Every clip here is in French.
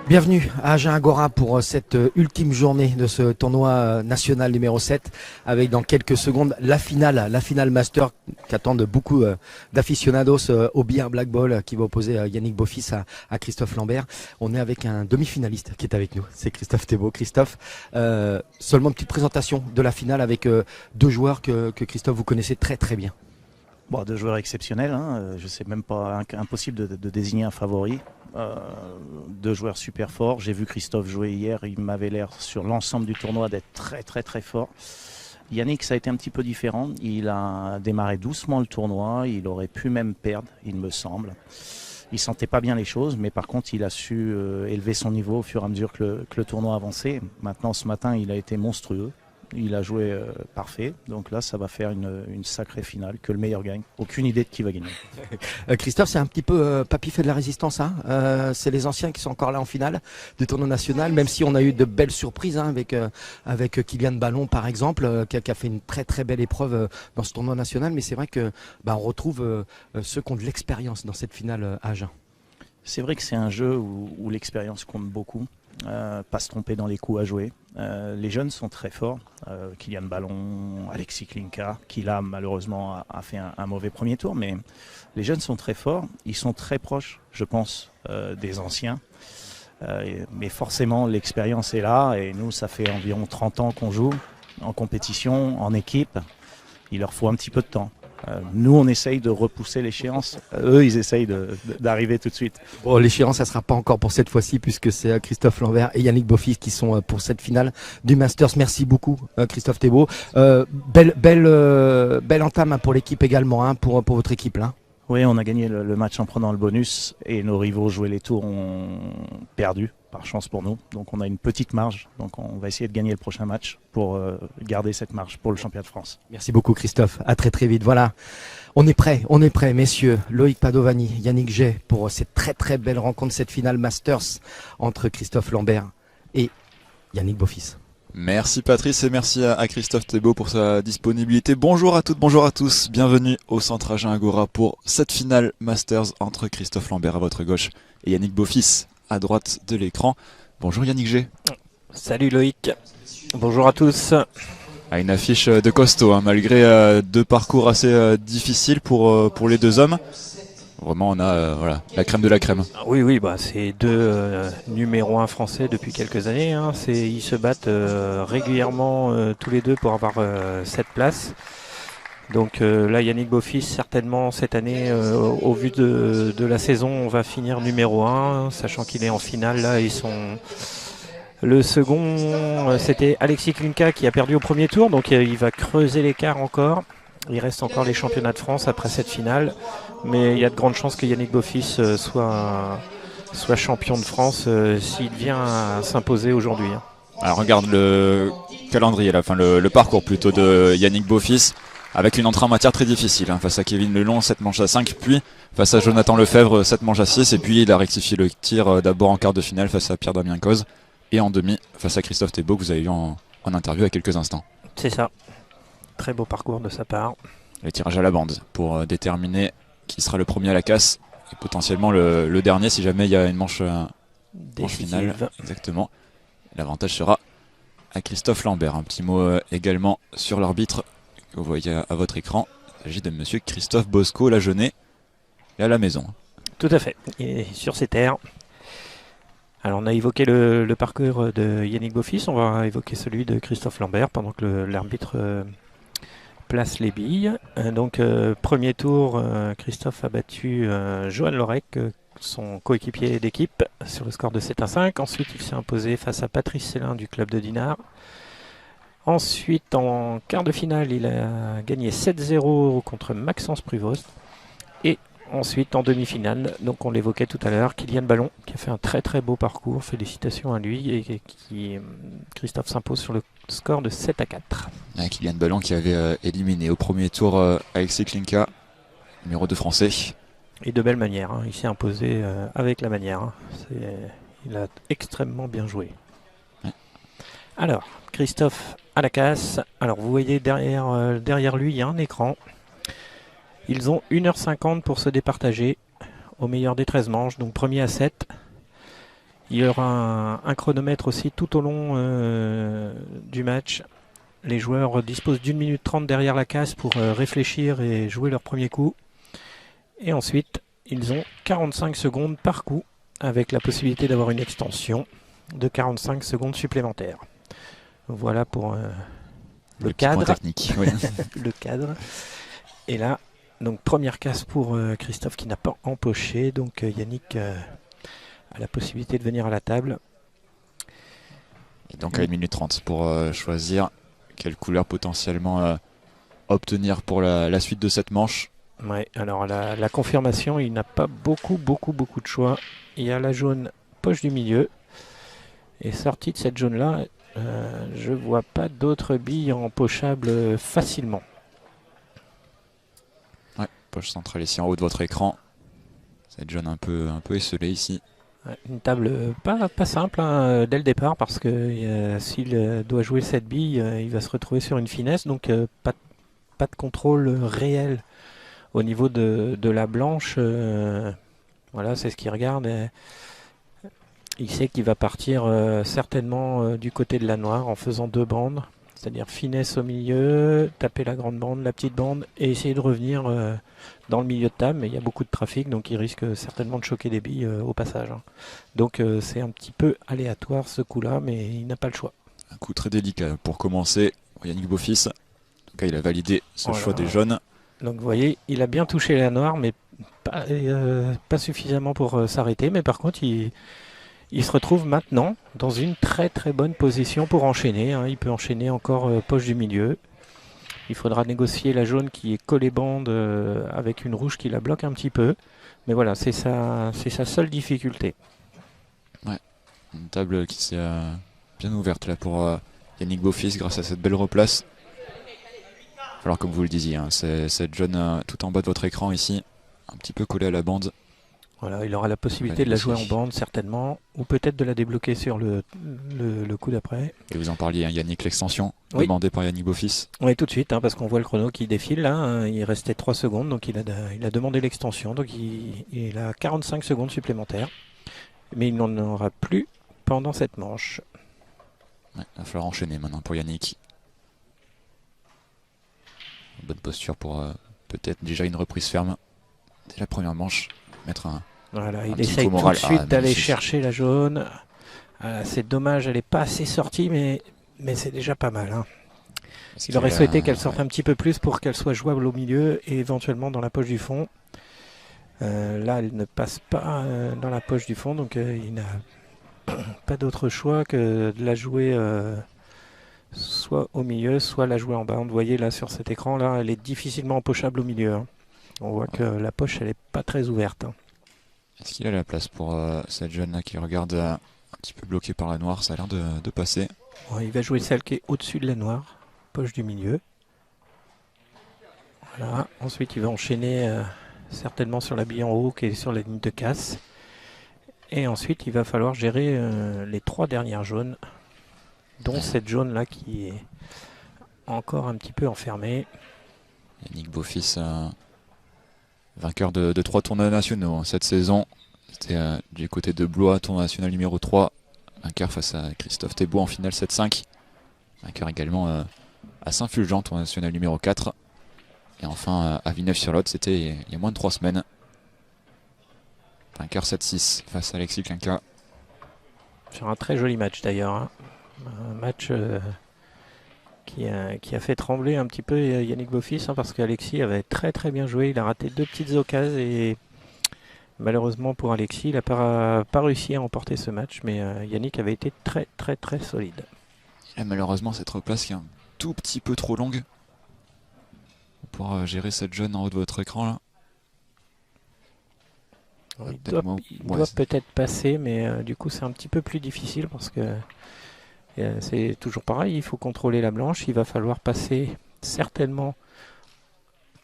Bienvenue à Agen Agora pour cette ultime journée de ce tournoi national numéro 7 avec dans quelques secondes la finale master qu'attendent beaucoup d'aficionados au billard black ball qui va opposer Yannick Beaufils à Christophe Lambert. On est avec un demi-finaliste qui est avec nous, c'est Christophe Thébault. Christophe, seulement une petite présentation de la finale avec deux joueurs que Christophe vous connaissez très très bien. Bon, deux joueurs exceptionnels, hein. Je sais même pas, impossible de désigner un favori. Deux joueurs super forts. J'ai vu Christophe jouer hier, il m'avait l'air sur l'ensemble du tournoi d'être très très très fort. Yannick, ça a été un petit peu différent. Il a démarré doucement le tournoi, il aurait pu même perdre, il me semble. Il sentait pas bien les choses, mais par contre il a su élever son niveau au fur et à mesure que le tournoi avançait. Maintenant ce matin il a été monstrueux. Il a joué parfait, donc là ça va faire une sacrée finale, que le meilleur gagne. Aucune idée de qui va gagner. Christophe, c'est un petit peu papy fait de la résistance, hein. C'est les anciens qui sont encore là en finale du tournoi national, même si on a eu de belles surprises, hein, avec Kylian Ballon par exemple, qui a fait une très très belle épreuve dans ce tournoi national, mais c'est vrai que on retrouve ceux qui ont de l'expérience dans cette finale à Agen. C'est vrai que c'est un jeu où l'expérience compte beaucoup. Pas se tromper dans les coups à jouer. Les jeunes sont très forts. Kylian Ballon, Alexis Klinka, qui là malheureusement a fait un mauvais premier tour, mais les jeunes sont très forts. Ils sont très proches, je pense, des anciens. Mais forcément l'expérience est là et nous ça fait environ 30 ans qu'on joue en compétition, en équipe. Il leur faut un petit peu de temps. Nous on essaye de repousser l'échéance, eux ils essayent d'arriver tout de suite. Bon, l'échéance ça sera pas encore pour cette fois-ci puisque c'est Christophe Lambert et Yannick Beaufils qui sont pour cette finale du Masters. Merci beaucoup Christophe Thébault. Belle entame pour l'équipe également, hein, pour votre équipe là. Oui, on a gagné le match en prenant le bonus et nos rivaux joués les tours ont perdu, par chance pour nous. Donc on a une petite marge, donc on va essayer de gagner le prochain match pour garder cette marge pour le championnat de France. Merci beaucoup Christophe, à très très vite. Voilà, on est prêt messieurs. Loïc Padovani, Yannick Jay pour cette très très belle rencontre, cette finale Masters entre Christophe Lambert et Yannick Beaufils. Merci Patrice et merci à Christophe Thébault pour sa disponibilité. Bonjour à toutes, bonjour à tous, bienvenue au Centre Agen Agora pour cette finale Masters entre Christophe Lambert à votre gauche et Yannick Beaufils à droite de l'écran. Bonjour Yannick G. Salut Loïc, bonjour à tous. Une affiche de costaud, hein, malgré deux parcours assez difficiles pour les deux hommes. Vraiment, on a la crème de la crème. Oui, c'est deux numéros 1 français depuis quelques années, hein. Ils se battent régulièrement tous les deux pour avoir cette place. Donc là, Yannick Beaufils, certainement cette année, au vu de la saison, on va finir numéro 1, sachant qu'il est en finale. Là, le second, c'était Alexis Klinka qui a perdu au premier tour, donc il va creuser l'écart encore. Il reste encore les championnats de France après cette finale, mais il y a de grandes chances que Yannick Beaufils soit champion de France s'il vient à s'imposer aujourd'hui. Alors regarde le calendrier, le parcours plutôt de Yannick Beaufils, avec une entrée en matière très difficile, hein, face à Kevin Lelong, 7 manches à 5, puis face à Jonathan Lefebvre, 7 manches à 6, et puis il a rectifié le tir d'abord en quart de finale face à Pierre-Damien Cauze, et en demi face à Christophe Thébault que vous avez vu en interview il y a quelques instants. C'est ça. Très beau parcours de sa part. Le tirage à la bande pour déterminer qui sera le premier à la casse et potentiellement le dernier si jamais il y a une manche finale. Exactement. L'avantage sera à Christophe Lambert. Un petit mot également sur l'arbitre que vous voyez à votre écran. Il s'agit de monsieur Christophe Bosco, Lagenais, et à la maison. Tout à fait. Et sur ses terres. Alors on a évoqué le parcours de Yannick Beaufils, on va évoquer celui de Christophe Lambert pendant que l'arbitre place les billes. Donc premier tour, Christophe a battu Johan Lorec, son coéquipier d'équipe, sur le score de 7-5. Ensuite il s'est imposé face à Patrice Célin du club de Dinard. Ensuite en quart de finale il a gagné 7-0 contre Maxence Pruvost. Et ensuite en demi-finale, donc on l'évoquait tout à l'heure, Kylian Ballon qui a fait un très très beau parcours, félicitations à lui, et Christophe s'impose sur le score de 7-4. Kylian Ballon qui avait éliminé au premier tour Alexis Klinka, numéro 2 français. Et de belle manière, hein. Il s'est imposé avec la manière, hein. Il a extrêmement bien joué. Ouais. Alors, Christophe à la casse, alors vous voyez derrière lui il y a un écran. Ils ont 1h50 pour se départager au meilleur des 13 manches, donc premier à 7. Il y aura un chronomètre aussi tout au long du match. Les joueurs disposent d'1 minute 30 derrière la case pour réfléchir et jouer leur premier coup. Et ensuite, ils ont 45 secondes par coup, avec la possibilité d'avoir une extension de 45 secondes supplémentaires. Voilà pour le cadre. Technique, oui. Le cadre. Et là, donc première case pour Christophe qui n'a pas empoché. Donc Yannick a la possibilité de venir à la table. Et donc à 1 minute 30 pour choisir quelle couleur potentiellement obtenir pour la suite de cette manche. Ouais, alors la confirmation, il n'a pas beaucoup de choix. Il y a la jaune poche du milieu. Et sorti de cette jaune-là, je vois pas d'autres billes empochables facilement. Ouais, poche centrale ici en haut de votre écran. Cette jaune un peu esselée ici. Ouais, une table pas simple hein, dès le départ parce que s'il doit jouer cette bille, il va se retrouver sur une finesse. Donc pas de contrôle réel au niveau de la blanche. Voilà, c'est ce qu'il regarde. Il sait qu'il va partir certainement du côté de la noire en faisant 2 bandes. C'est-à-dire finesse au milieu, taper la grande bande, la petite bande et essayer de revenir dans le milieu de table. Mais il y a beaucoup de trafic, donc il risque certainement de choquer des billes au passage. Hein. Donc c'est un petit peu aléatoire ce coup-là, mais il n'a pas le choix. Un coup très délicat pour commencer. Yannick Beaufils, en tout cas il a validé ce choix des jaunes. Donc vous voyez, il a bien touché la noire, mais pas suffisamment pour s'arrêter. Mais par contre, il se retrouve maintenant dans une très bonne position pour enchaîner. Hein. Il peut enchaîner encore poche du milieu. Il faudra négocier la jaune qui est collée bande avec une rouge qui la bloque un petit peu. Mais voilà, c'est sa seule difficulté. Ouais, une table qui s'est bien ouverte là pour Yannick Beaufils grâce à cette belle replace. Alors comme vous le disiez, hein, c'est cette jaune tout en bas de votre écran ici, un petit peu collée à la bande. Voilà, il aura la possibilité de la jouer en bande certainement, ou peut-être de la débloquer sur le coup d'après. Et vous en parliez, hein, Yannick, l'extension demandée par Yannick Beaufils. Oui, tout de suite, hein, parce qu'on voit le chrono qui défile là, hein, il restait 3 secondes, donc il a demandé l'extension, donc il a 45 secondes supplémentaires. Mais il n'en aura plus pendant cette manche. Ouais, il va falloir enchaîner maintenant pour Yannick. Bonne posture pour peut-être déjà une reprise ferme dès la première manche. Mettre voilà, il essaye tout de suite d'aller chercher la jaune. C'est dommage, elle n'est pas assez sortie, mais c'est déjà pas mal. Hein. Il aurait souhaité qu'elle sorte un petit peu plus pour qu'elle soit jouable au milieu et éventuellement dans la poche du fond. Là, elle ne passe pas dans la poche du fond, donc il n'a pas d'autre choix que de la jouer soit au milieu, soit la jouer en bas. Vous voyez là sur cet écran, là, elle est difficilement empochable au milieu. Hein. On voit que la poche, elle n'est pas très ouverte. Hein. Est-ce qu'il a la place pour cette jeune-là qui regarde un petit peu bloquée par la noire? Ça a l'air de passer. Ouais, il va jouer celle qui est au-dessus de la noire, poche du milieu. Voilà. Ensuite, il va enchaîner certainement sur la bille en haut qui est sur la ligne de casse. Et ensuite, il va falloir gérer les 3 dernières jaunes, dont cette jaune-là qui est encore un petit peu enfermée. Yannick Beaufils, vainqueur de 3 tournois nationaux hein, cette saison. C'était du côté de Blois, tournoi national numéro 3. Vainqueur face à Christophe Thébault en finale 7-5. Vainqueur également à Saint-Fulgent, tournoi national numéro 4. Et enfin à Villeneuve-sur-Lot, c'était il y a moins de 3 semaines. Vainqueur 7-6 face à Alexis Klinka. Sur un très joli match d'ailleurs. Hein. Un match qui a fait trembler un petit peu Yannick Beaufils hein, parce qu'Alexis avait très bien joué. Il a raté 2 petites occasions et malheureusement pour Alexis, il n'a pas réussi à emporter ce match. Mais Yannick avait été très solide. Et malheureusement cette replace qui est un tout petit peu trop longue pour gérer cette jaune en haut de votre écran là. Il doit peut-être passer, mais du coup c'est un petit peu plus difficile parce que c'est toujours pareil, il faut contrôler la blanche, il va falloir passer certainement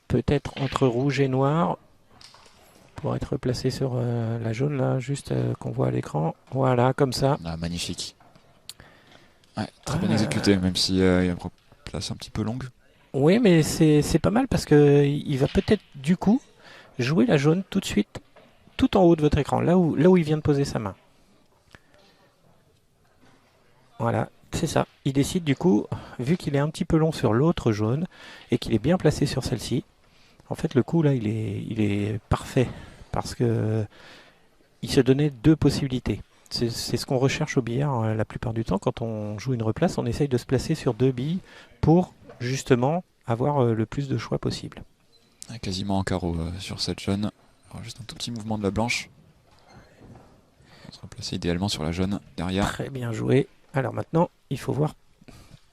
peut-être entre rouge et noir pour être placé sur la jaune là, juste qu'on voit à l'écran. Voilà, comme ça. Ah, magnifique. Ouais, très bien exécuté, même s'il y a une place un petit peu longue. Oui, mais c'est pas mal parce qu'il va peut-être du coup jouer la jaune tout de suite, tout en haut de votre écran, là où il vient de poser sa main. Voilà, c'est ça. Il décide du coup, vu qu'il est un petit peu long sur l'autre jaune et qu'il est bien placé sur celle-ci, en fait le coup là il est parfait parce que il se donnait deux possibilités. C'est ce qu'on recherche au billard la plupart du temps quand on joue une replace, on essaye de se placer sur deux billes pour justement avoir le plus de choix possible. Quasiment en carreau sur cette jaune. Alors, juste un tout petit mouvement de la blanche. On sera placé idéalement sur la jaune derrière. Très bien joué. Alors maintenant, il faut voir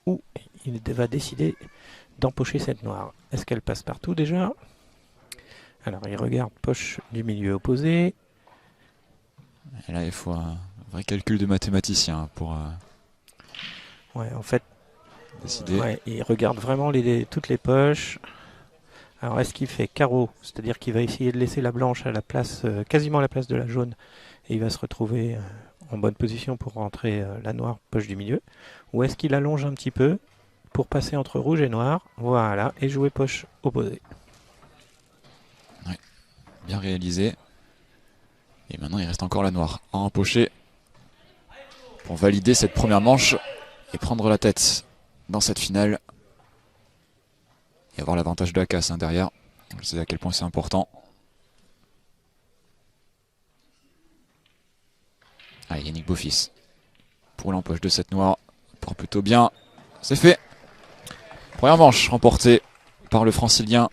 où il va décider d'empocher cette noire. Est-ce qu'elle passe partout déjà? Alors il regarde poche du milieu opposé. Et là, il faut un vrai calcul de mathématicien pour Ouais, en fait, décider. ouais, il regarde vraiment toutes les poches. Alors est-ce qu'il fait carreau? C'est-à-dire qu'il va essayer de laisser la blanche à la place, quasiment à la place de la jaune. Et il va se retrouver en bonne position pour rentrer la noire poche du milieu. Ou est-ce qu'il allonge un petit peu pour passer entre rouge et noir? Voilà, et jouer poche opposée. Ouais, bien réalisé. Et maintenant, il reste encore la noire à empocher pour valider cette première manche et prendre la tête dans cette finale. Et avoir l'avantage de la casse derrière. Je sais à quel point c'est important. Allez, Yannick Beaufils pour l'empoche de cette noire. Pour plutôt bien. C'est fait. Première manche remportée par le francilien.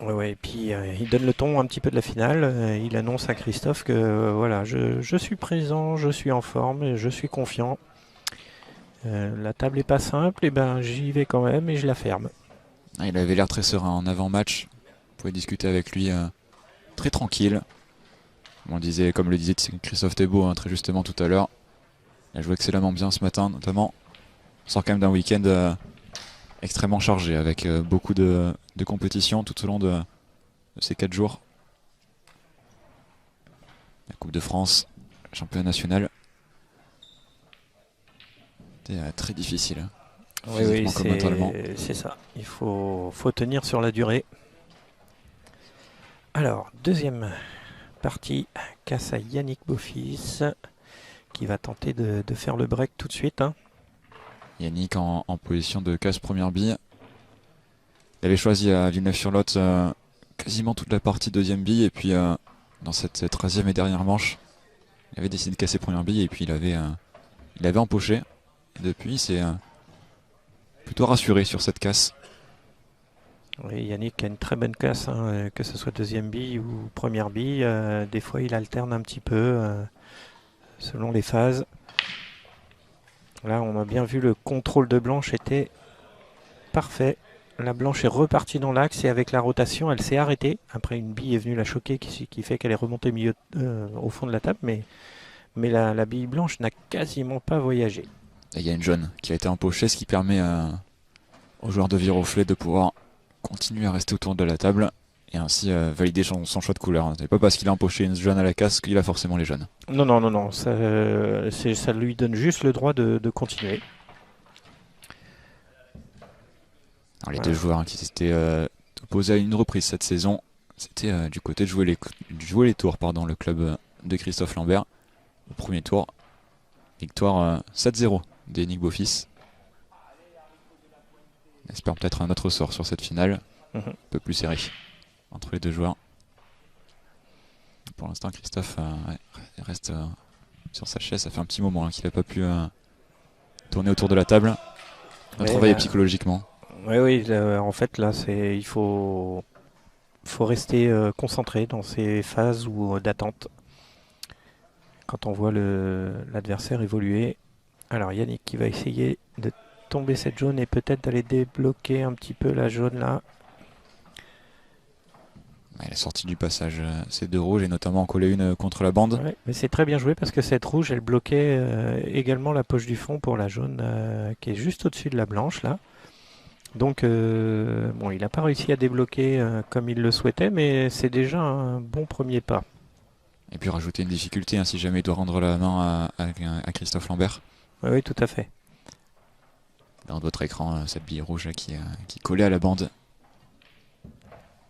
Ouais, et puis il donne le ton un petit peu de la finale. Il annonce à Christophe que voilà, je suis présent, je suis en forme, et je suis confiant. La table est pas simple, et ben j'y vais quand même et je la ferme. Il avait l'air très serein en avant-match. Vous pouvez discuter avec lui très tranquille. On disait, comme le disait Christophe Thébault très justement tout à l'heure. Il a joué excellemment bien ce matin, notamment. On sort quand même d'un week-end extrêmement chargé avec beaucoup de compétitions tout au long de ces 4 jours. La Coupe de France, le championnat national. C'était très difficile. Oui, comme mentalement. c'est ça. Il faut tenir sur la durée. Alors, deuxième partie, casse à Yannick Beaufils, qui va tenter de faire le break tout de suite. Yannick en position de casse première bille. Il avait choisi à Villeneuve-sur-Lot quasiment toute la partie deuxième bille. Et puis dans cette 13e et dernière manche, il avait décidé de casser première bille. Et puis il avait empoché. Et depuis, il s'est plutôt rassuré sur cette casse. Oui, Yannick a une très bonne casse, que ce soit deuxième bille ou première bille. Des fois, il alterne un petit peu selon les phases. Là, on a bien vu le contrôle de blanche était parfait. La blanche est repartie dans l'axe et avec la rotation, elle s'est arrêtée. Après, une bille est venue la choquer qui fait qu'elle est remontée au fond de la table. Mais la bille blanche n'a quasiment pas voyagé. Et il y a une jaune qui a été empochée, ce qui permet aux joueurs de Viroflay de pouvoir continuer à rester autour de la table et ainsi valider son choix de couleur. C'est pas parce qu'il a empoché une jaune à la casse qu'il a forcément les jaunes. Non. Ça lui donne juste le droit de continuer. Alors, les deux joueurs qui s'étaient opposés à une reprise cette saison, c'était du côté de jouer les tours, le club de Christophe Lambert. Au premier tour, victoire 7-0 d'Yannick Beaufils. On espère peut-être un autre sort sur cette finale, un peu plus serré entre les deux joueurs. Pour l'instant, Christophe reste sur sa chaise. Ça fait un petit moment qu'il n'a pas pu tourner autour de la table. On a travaillé psychologiquement. Oui, en fait, là, il faut rester concentré dans ces phases d'attente. Quand on voit l'adversaire évoluer. Alors, Yannick qui va essayer de tomber cette jaune et peut-être d'aller débloquer un petit peu la jaune là. Il a sorti du passage ces deux rouges et notamment en collé une contre la bande. Ouais, mais c'est très bien joué parce que cette rouge elle bloquait également la poche du fond pour la jaune qui est juste au-dessus de la blanche là. Donc bon, il n'a pas réussi à débloquer comme il le souhaitait, mais c'est déjà un bon premier pas. Et puis rajouter une difficulté si jamais il doit rendre la main à Christophe Lambert. Oui, tout à fait. Dans votre écran, cette bille rouge qui collait à la bande.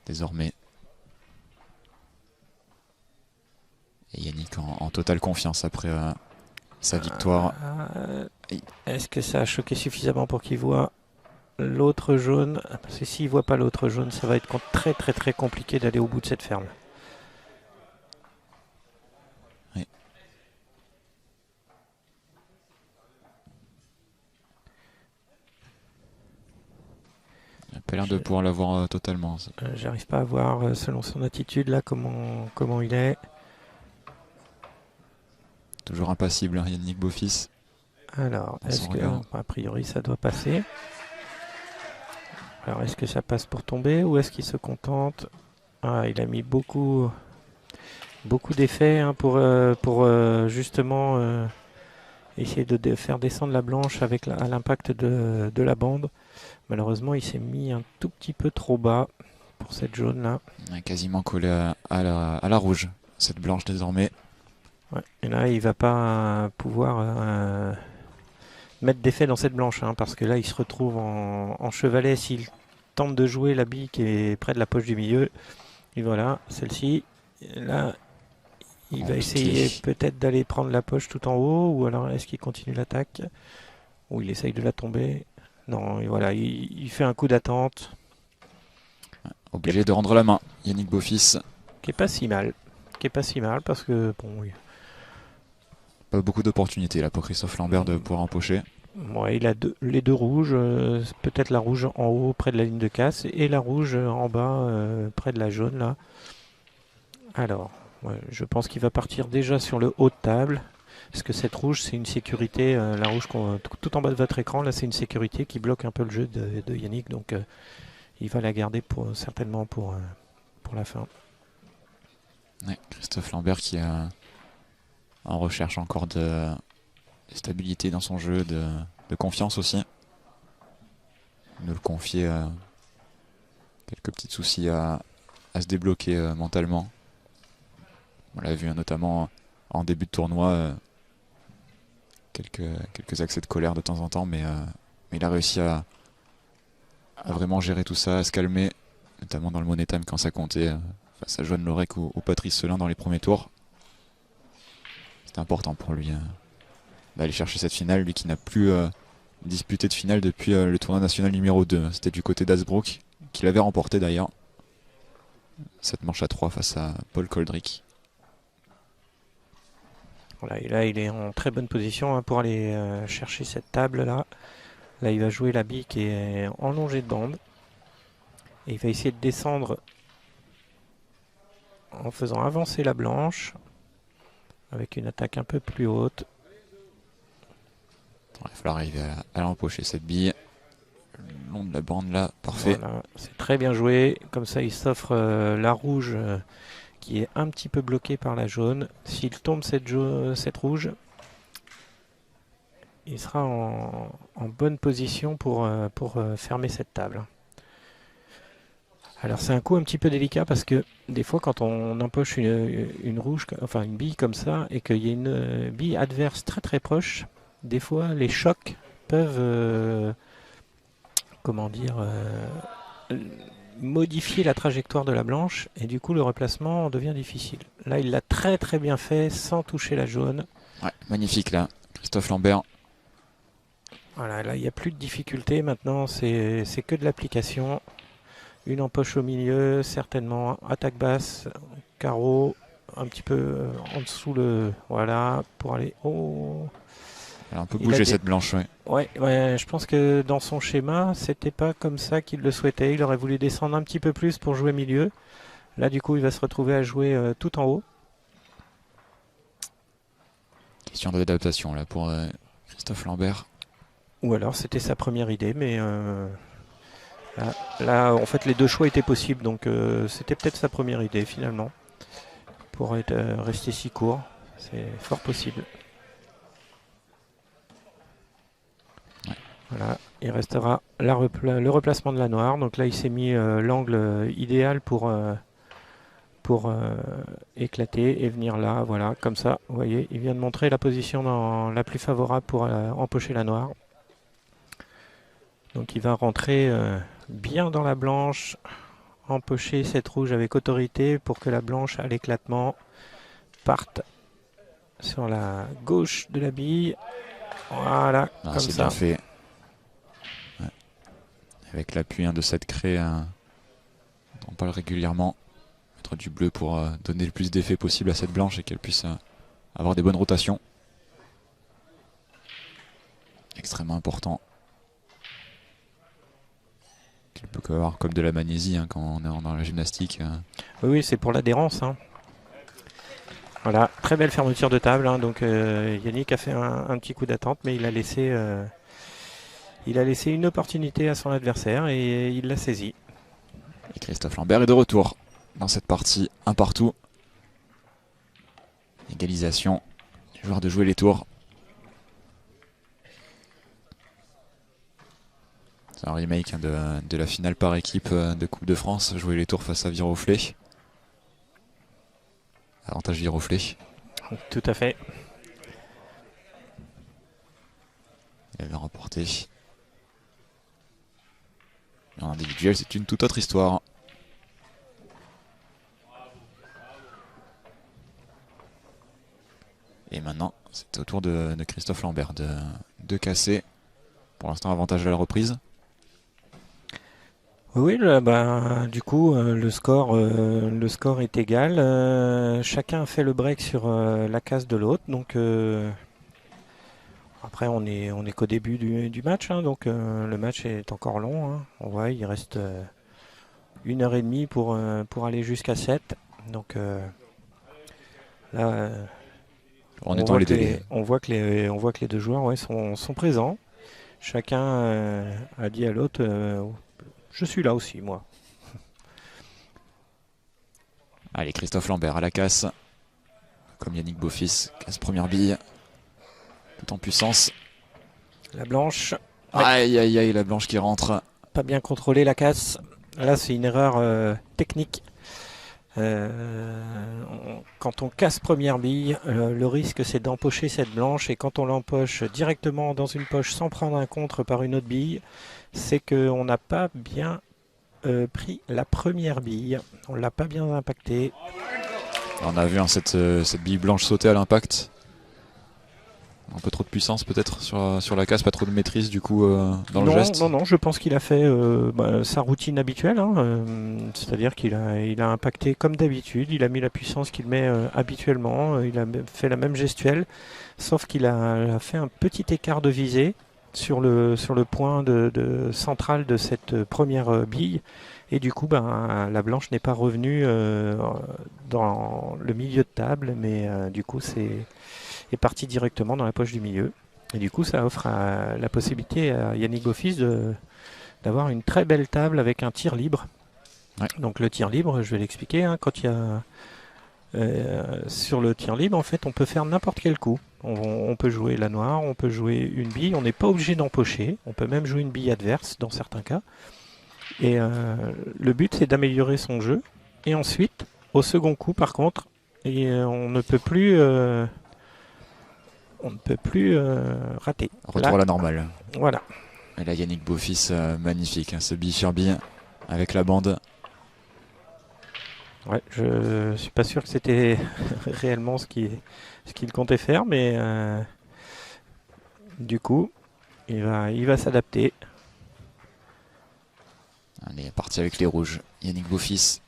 Désormais. Et Yannick en totale confiance après sa victoire. Est-ce que ça a choqué suffisamment pour qu'il voit l'autre jaune? Parce que s'il ne voit pas l'autre jaune, ça va être très très très compliqué d'aller au bout de cette ferme. Oui. Il n'a pas l'air de pouvoir l'avoir totalement. J'arrive pas à voir, selon son attitude, là, comment il est. Toujours impassible, hein, Yannick Beaufils. Alors, est-ce que, a priori, ça doit passer? Alors, est-ce que ça passe pour tomber ou est-ce qu'il se contente? Ah, il a mis beaucoup d'effets hein, pour justement essayer de faire descendre la blanche avec à l'impact de la bande. Malheureusement, il s'est mis un tout petit peu trop bas pour cette jaune-là. Quasiment collé à la rouge, cette blanche désormais. Ouais. Et là, il va pas pouvoir mettre d'effet dans cette blanche, hein, parce que là, il se retrouve en chevalet s'il tente de jouer la bille qui est près de la poche du milieu. Et voilà, celle-ci, là, il va essayer peut-être d'aller prendre la poche tout en haut, ou alors est-ce qu'il continue l'attaque? Ou il essaye de la tomber? Non, et voilà, il fait un coup d'attente. Obligé de rendre la main, Yannick Beaufils. Qui est pas si mal. Parce que, bon, oui. Pas beaucoup d'opportunités là pour Christophe Lambert de pouvoir empocher. Ouais, il a les deux rouges, peut-être la rouge en haut près de la ligne de casse et la rouge en bas près de la jaune là. Alors, ouais, je pense qu'il va partir déjà sur le haut de table. Parce que cette rouge, c'est une sécurité, la rouge tout en bas de votre écran, là c'est une sécurité qui bloque un peu le jeu de Yannick. Donc il va la garder certainement pour la fin. Ouais, Christophe Lambert qui a en recherche encore de stabilité dans son jeu, de confiance aussi. De le confier quelques petits soucis à se débloquer mentalement. On l'a vu notamment en début de tournoi, quelques accès de colère de temps en temps, mais il a réussi à vraiment gérer tout ça, à se calmer, notamment dans le Money Time quand ça comptait, face à Joanne Lorec ou Patrice Selin dans les premiers tours. C'était important pour lui d'aller chercher cette finale, lui qui n'a plus disputé de finale depuis le tournoi national numéro 2. C'était du côté d'Hazebrouck, qu'il avait remporté d'ailleurs. Cette manche à 3 face à Paul Coldrick. Voilà, et là il est en très bonne position hein, pour aller chercher cette table là. Là il va jouer la bille qui est en longée de bande. Et il va essayer de descendre en faisant avancer la blanche avec une attaque un peu plus haute. Il va falloir arriver à l'empocher cette bille. Le long de la bande là, parfait. Voilà, c'est très bien joué. Comme ça il s'offre la rouge qui est un petit peu bloquée par la jaune. S'il tombe cette rouge, il sera en bonne position pour fermer cette table. Alors c'est un coup un petit peu délicat parce que des fois quand on empoche une rouge, enfin une bille comme ça, et qu'il y a une bille adverse très très proche, des fois les chocs peuvent modifier la trajectoire de la blanche et du coup le replacement devient difficile. Là il l'a très très bien fait sans toucher la jaune. Ouais, magnifique là, Christophe Lambert. Voilà, là il n'y a plus de difficulté maintenant, c'est que de l'application. Une empoche au milieu, certainement, attaque basse, carreau, un petit peu en dessous voilà, pour aller... Oh. Elle a un peu bougé cette blanche, ouais. Ouais, je pense que dans son schéma, c'était pas comme ça qu'il le souhaitait. Il aurait voulu descendre un petit peu plus pour jouer milieu. Là, du coup, il va se retrouver à jouer tout en haut. Question d'adaptation, là, pour Christophe Lambert. Ou alors, c'était sa première idée, mais... Là, en fait, les deux choix étaient possibles, donc c'était peut-être sa première idée finalement, pour rester si court, c'est fort possible. Ouais. Voilà, il restera le replacement de la noire, donc là il s'est mis l'angle idéal pour éclater et venir là, voilà, comme ça, vous voyez, il vient de montrer la position la plus favorable pour empocher la noire. Donc il va rentrer bien dans la blanche, empocher cette rouge avec autorité pour que la blanche à l'éclatement parte sur la gauche de la bille. Voilà, comme c'est ça. bien fait. Ouais. Avec l'appui de cette craie, on parle régulièrement. Mettre du bleu pour donner le plus d'effet possible à cette blanche et qu'elle puisse avoir des bonnes rotations. Extrêmement important. Il peut avoir comme de la magnésie quand on est dans la gymnastique. Oui, c'est pour l'adhérence. Voilà, très belle fermeture de table. Donc Yannick a fait un petit coup d'attente, mais il a laissé une opportunité à son adversaire et il l'a saisi. Et Christophe Lambert est de retour dans cette partie, un partout. Égalisation du joueur de jouer les tours. C'est un remake de la finale par équipe de Coupe de France, jouer les tours face à Viroflay. Avantage Viroflay. Tout à fait. Il avait remporté. En individuel, c'est une toute autre histoire. Et maintenant, c'est au tour de Christophe Lambert de casser. Pour l'instant, avantage à la reprise. Oui, là, du coup, le score est égal. Chacun a fait le break sur la case de l'autre. Donc, après, on est qu'au début du match. Donc, le match est encore long. On voit, il reste 1h30 pour aller jusqu'à 7. Donc, là, on voit que les deux joueurs sont présents. Chacun a dit à l'autre... je suis là aussi, moi. Allez, Christophe Lambert à la casse. Comme Yannick Beaufils, casse première bille. Tout en puissance. La blanche. Aïe, aïe, aïe, la blanche qui rentre. Pas bien contrôlé la casse. Là, c'est une erreur technique. Quand on casse première bille, le risque c'est d'empocher cette blanche. Et quand on l'empoche directement dans une poche sans prendre un contre par une autre bille, c'est qu'on n'a pas bien pris la première bille. On l'a pas bien impacté. On a vu cette bille blanche sauter à l'impact. Un peu trop de puissance peut-être sur la casse, pas trop de maîtrise du coup dans le geste. Non, je pense qu'il a fait sa routine habituelle. C'est-à-dire qu'il a impacté comme d'habitude. Il a mis la puissance qu'il met habituellement. Il a fait la même gestuelle. Sauf qu'il a fait un petit écart de visée sur le point de central de cette première bille. Et du coup, la blanche n'est pas revenue dans le milieu de table. Mais du coup, est parti directement dans la poche du milieu. Et du coup, ça offre la possibilité à Yannick Beaufils d'avoir une très belle table avec un tir libre. Ouais. Donc le tir libre, je vais l'expliquer, quand il y a sur le tir libre, en fait, on peut faire n'importe quel coup. On peut jouer la noire, on peut jouer une bille, on n'est pas obligé d'empocher, on peut même jouer une bille adverse dans certains cas. Et le but, c'est d'améliorer son jeu. Et ensuite, au second coup, par contre, on ne peut plus rater. Retour à la normale. Voilà. Et là, Yannick Beaufils, magnifique, ce bille sur bille avec la bande. Ouais, je suis pas sûr que c'était réellement ce qu'il comptait faire, mais du coup, il va s'adapter. On est parti avec les rouges. Yannick Beaufils,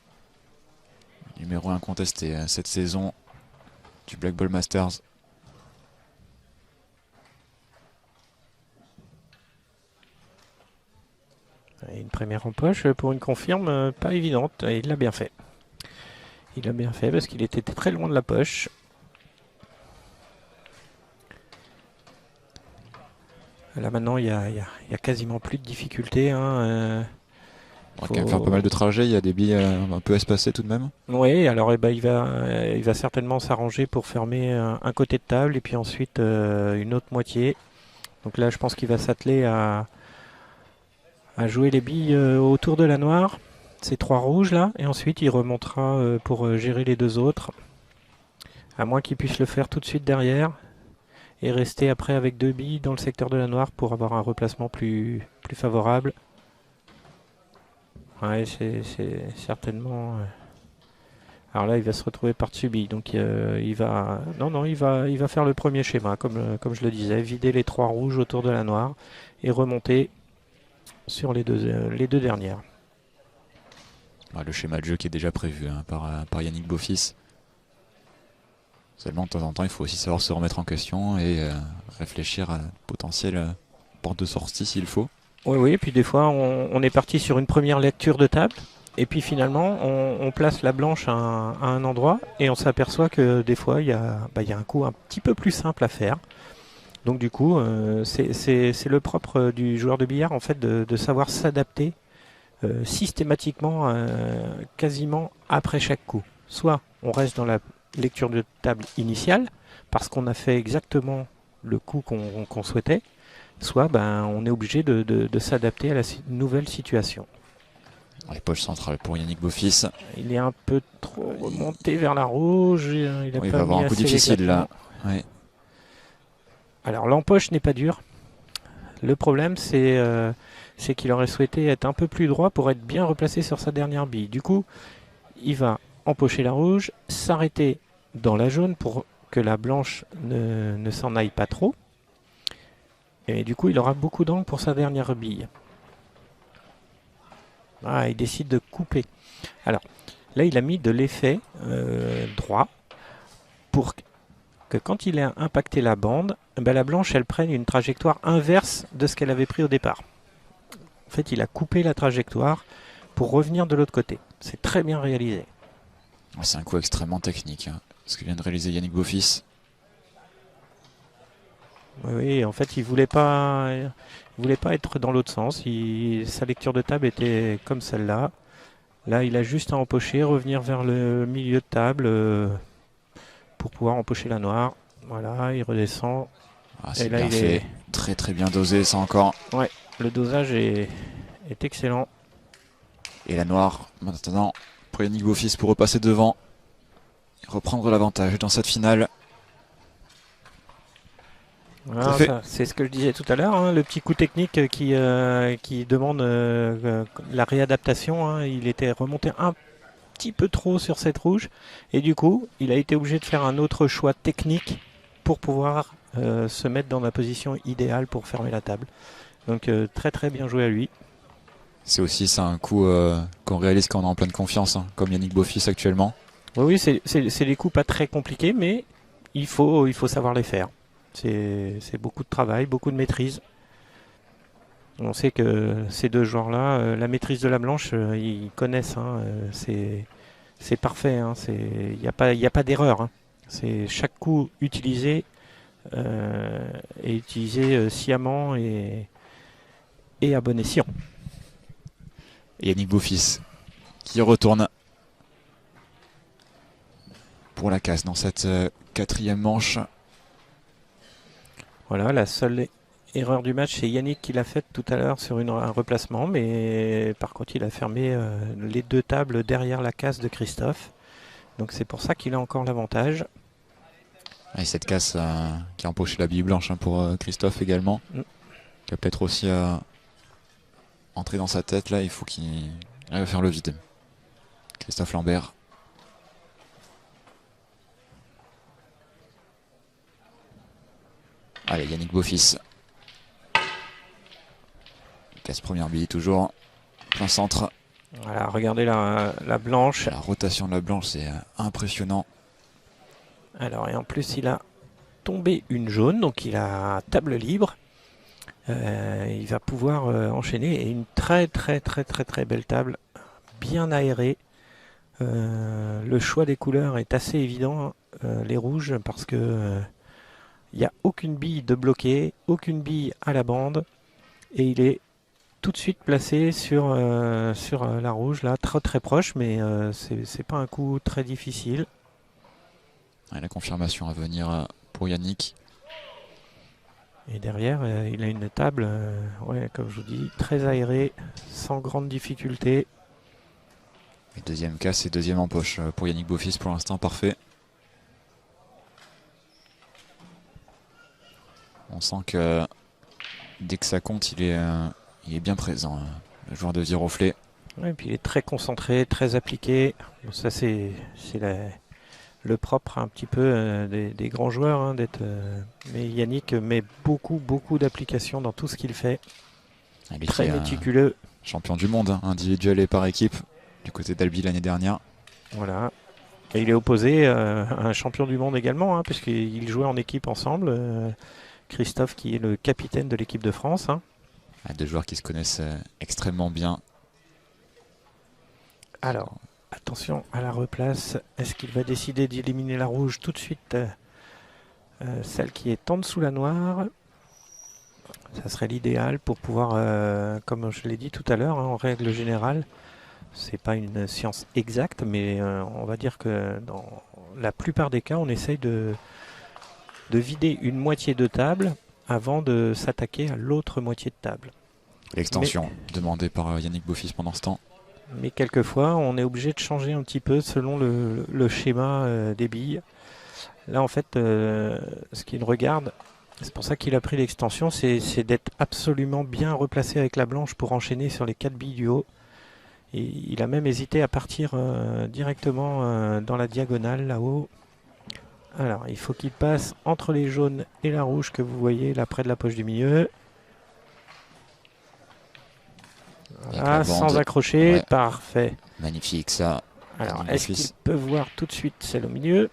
numéro 1 contesté cette saison du Black Ball Masters. Et une première en poche pour une confirme pas évidente. Et il l'a bien fait. Il l'a bien fait parce qu'il était très loin de la poche. Là maintenant, il y a quasiment plus de difficultés. On va quand même faire pas mal de trajets. Il y a des billes un peu espacées tout de même. Oui, alors il va certainement s'arranger pour fermer un côté de table et puis ensuite une autre moitié. Donc là, je pense qu'il va s'atteler à jouer les billes autour de la noire, ces trois rouges là, et ensuite il remontera pour gérer les deux autres, à moins qu'il puisse le faire tout de suite derrière et rester après avec deux billes dans le secteur de la noire pour avoir un replacement plus favorable. Ouais, c'est certainement Alors là, il va se retrouver par-dessus bille. Donc il va... Non, il va faire le premier schéma, comme je le disais. Vider les 3 rouges autour de la noire et remonter sur les deux dernières. Le schéma de jeu qui est déjà prévu hein, par Yannick Beaufils. Seulement, de temps en temps, il faut aussi savoir se remettre en question et réfléchir à potentielle porte de sortie s'il faut. Oui, et puis des fois, on est parti sur une première lecture de table. Et puis finalement, on place la blanche à un endroit et on s'aperçoit que des fois, il y a un coup un petit peu plus simple à faire. Donc du coup, c'est le propre du joueur de billard en fait de savoir s'adapter systématiquement, quasiment après chaque coup. Soit on reste dans la lecture de table initiale parce qu'on a fait exactement le coup qu'on souhaitait, soit on est obligé de s'adapter à la nouvelle situation. Les poches centrales pour Yannick Beaufils. Il est un peu trop remonté vers la rouge. Il va avoir un coup difficile là. Oui. Alors l'empoche n'est pas dur. Le problème c'est qu'il aurait souhaité être un peu plus droit pour être bien replacé sur sa dernière bille. Du coup, il va empocher la rouge, s'arrêter dans la jaune pour que la blanche ne s'en aille pas trop. Et du coup, il aura beaucoup d'angle pour sa dernière bille. Il décide de couper. Alors, là, il a mis de l'effet droit pour que quand il a impacté la bande, la blanche, elle prenne une trajectoire inverse de ce qu'elle avait pris au départ. En fait, il a coupé la trajectoire pour revenir de l'autre côté. C'est très bien réalisé. C'est un coup extrêmement technique, hein, ce que vient de réaliser Yannick Beaufils. Oui, en fait, il voulait pas être dans l'autre sens. Sa lecture de table était comme celle-là. Là, il a juste à empocher, revenir vers le milieu de table pour pouvoir empocher la noire. Voilà, il redescend. C'est bien fait. Très très bien dosé, ça encore. Ouais, le dosage est excellent. Et la noire, maintenant, pour Yannick Beaufils pour repasser devant et reprendre l'avantage dans cette finale. Voilà, c'est ce que je disais tout à l'heure, hein, le petit coup technique qui demande la réadaptation. Hein, il était remonté un petit peu trop sur cette rouge et du coup, il a été obligé de faire un autre choix technique pour pouvoir se mettre dans la position idéale pour fermer la table. Donc très très bien joué à lui. C'est aussi ça un coup qu'on réalise quand on est en pleine confiance, hein, comme Yannick Beaufils actuellement. Oui, c'est des coups pas très compliqués, mais il faut savoir les faire. C'est beaucoup de travail, beaucoup de maîtrise. On sait que ces deux joueurs-là, la maîtrise de la blanche, ils connaissent. Hein, c'est parfait. Hein, il n'y a pas d'erreur. Hein. C'est chaque coup utilisé est utilisé sciemment et à bon escient. Yannick Beaufils qui retourne pour la casse dans cette quatrième manche. Voilà, la seule erreur du match, c'est Yannick qui l'a faite tout à l'heure sur un replacement, mais par contre il a fermé les deux tables derrière la casse de Christophe. Donc c'est pour ça qu'il a encore l'avantage. Et cette casse qui a empoché la bille blanche hein, pour Christophe également, qui a peut-être aussi entré dans sa tête là, il faut qu'il arrive à faire le vide. Christophe Lambert. Allez, Yannick Beaufils. Casse première bille toujours. Plein centre. Voilà, regardez la blanche. La rotation de la blanche, c'est impressionnant. Alors, et en plus, il a tombé une jaune, donc il a table libre. Il va pouvoir enchaîner. Et une très très très très très belle table, bien aérée. Le choix des couleurs est assez évident, les rouges, parce que il n'y a aucune bille de bloqué, aucune bille à la bande, et il est tout de suite placé sur la rouge, là, très très proche, mais c'est pas un coup très difficile. Et la confirmation à venir pour Yannick. Et derrière, il a une table, comme je vous dis, très aérée, sans grande difficulté. Et deuxième casse et deuxième en poche pour Yannick Beaufils, pour l'instant parfait. On sent que dès que ça compte, il est bien présent, le joueur de Viroflay. Et puis il est très concentré, très appliqué. Bon, ça c'est le propre un petit peu des grands joueurs, hein, mais Yannick met beaucoup d'applications dans tout ce qu'il fait. Il Très était méticuleux. champion du monde, hein, individuel et par équipe, du côté d'Albi l'année dernière. Voilà. Et il est opposé à un champion du monde également, hein, puisqu'ils jouaient en équipe ensemble. Christophe qui est le capitaine de l'équipe de France. Hein. Deux joueurs qui se connaissent extrêmement bien. Alors, attention à la replace. Est-ce qu'il va décider d'éliminer la rouge tout de suite, celle qui est en dessous la noire? Ça serait l'idéal pour pouvoir, comme je l'ai dit tout à l'heure, hein, en règle générale, c'est pas une science exacte, mais on va dire que dans la plupart des cas, on essaye de vider une moitié de table avant de s'attaquer à l'autre moitié de table. L'extension demandée par Yannick Beaufils pendant ce temps. Mais quelquefois, on est obligé de changer un petit peu selon le schéma des billes. Là, en fait, ce qu'il regarde, c'est pour ça qu'il a pris l'extension, c'est d'être absolument bien replacé avec la blanche pour enchaîner sur les 4 billes du haut. Et il a même hésité à partir directement dans la diagonale là-haut. Alors, il faut qu'il passe entre les jaunes et la rouge que vous voyez là près de la poche du milieu. Voilà, sans accrocher, ouais. Parfait. Magnifique ça. Alors, est-ce qu'il peut voir tout de suite celle au milieu?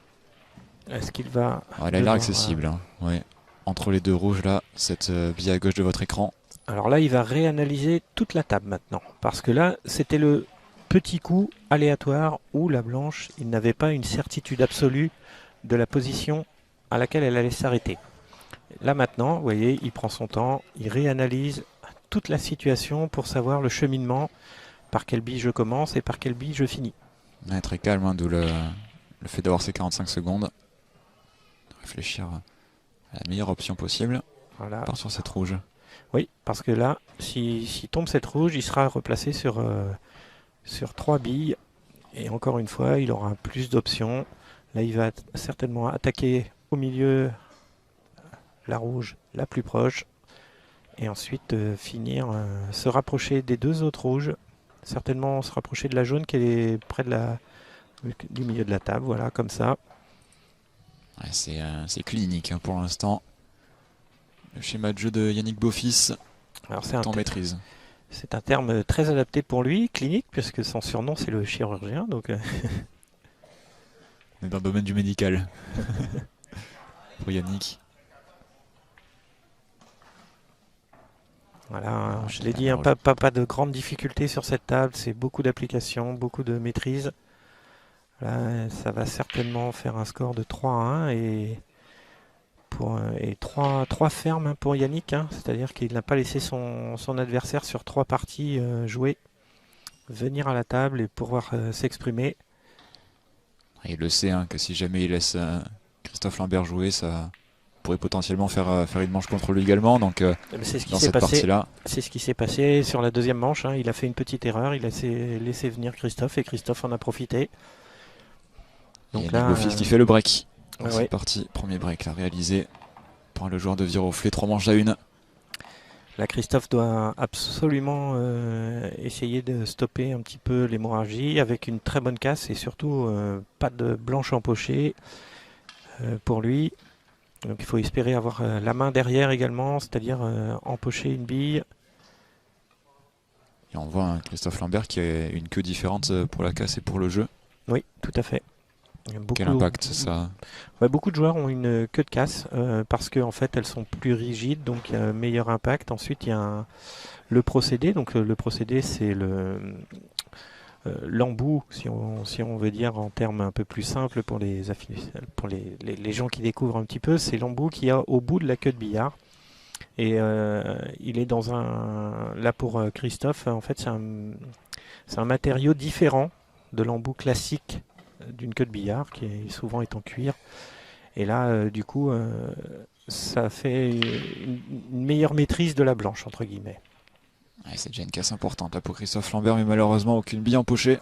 Est-ce qu'il va... Il a l'air accessible. Hein. Ouais. Entre les deux rouges là, cette bille à gauche de votre écran. Alors là, il va réanalyser toute la table maintenant. Parce que là, c'était le petit coup aléatoire où la blanche, il n'avait pas une certitude absolue de la position à laquelle elle allait s'arrêter. Là maintenant, vous voyez, il prend son temps, il réanalyse toute la situation pour savoir le cheminement, par quelle bille je commence et par quelle bille je finis. Ouais, très calme, hein, d'où le fait d'avoir ces 45 secondes. Réfléchir à la meilleure option possible. Voilà. Part sur cette rouge. Oui, parce que là, s'il tombe cette rouge, il sera replacé sur 3 billes. Et encore une fois, il aura plus d'options. Là, il va certainement attaquer au milieu la rouge la plus proche. Et ensuite finir, se rapprocher des deux autres rouges. Certainement se rapprocher de la jaune qui est près du milieu de la table. Voilà, comme ça. Ouais, c'est clinique hein, pour l'instant. Le schéma de jeu de Yannick Beaufils est en maîtrise. C'est un terme très adapté pour lui, clinique, puisque son surnom c'est le chirurgien. Donc, on est dans le domaine du médical. Pour Yannick. Voilà, je l'ai dit, hein, pas de grandes difficultés sur cette table, c'est beaucoup d'applications, beaucoup de maîtrise. Là, ça va certainement faire un score de 3-1 et 3 fermes pour Yannick, hein, c'est-à-dire qu'il n'a pas laissé son adversaire sur 3 parties jouer, venir à la table et pouvoir s'exprimer. Il le sait hein, que si jamais il laisse Christophe Lambert jouer, ça pourrait potentiellement faire une manche contre lui également. Donc c'est ce qui dans s'est cette passé. partie-là, c'est ce qui s'est passé sur la deuxième manche. Hein. Il a fait une petite erreur, il a laissé venir Christophe et Christophe en a profité. Donc là, Beaufils qui fait le break. C'est ouais. parti, premier break là, réalisé par le joueur de Viroflay, 3 manches à 1. Là, Christophe doit absolument essayer de stopper un petit peu l'hémorragie avec une très bonne casse et surtout pas de blanche empochée pour lui. Donc il faut espérer avoir la main derrière également, c'est-à-dire empocher une bille. Et on voit hein, Christophe Lambert qui a une queue différente pour la casse et pour le jeu. Oui, tout à fait. Quel impact ça? Ouais, beaucoup de joueurs ont une queue de casse parce qu'en fait elles sont plus rigides, donc il y a un meilleur impact. Ensuite il y a le procédé, donc le procédé c'est l'embout, si on veut dire en termes un peu plus simples pour les gens qui découvrent un petit peu, c'est l'embout qu'il y a au bout de la queue de billard. Et il est dans là pour Christophe, en fait c'est un matériau différent de l'embout classique d'une queue de billard qui est souvent en cuir. Et là, du coup, ça fait une meilleure maîtrise de la blanche, entre guillemets. Ouais, c'est déjà une casse importante là, pour Christophe Lambert, mais malheureusement aucune bille empochée.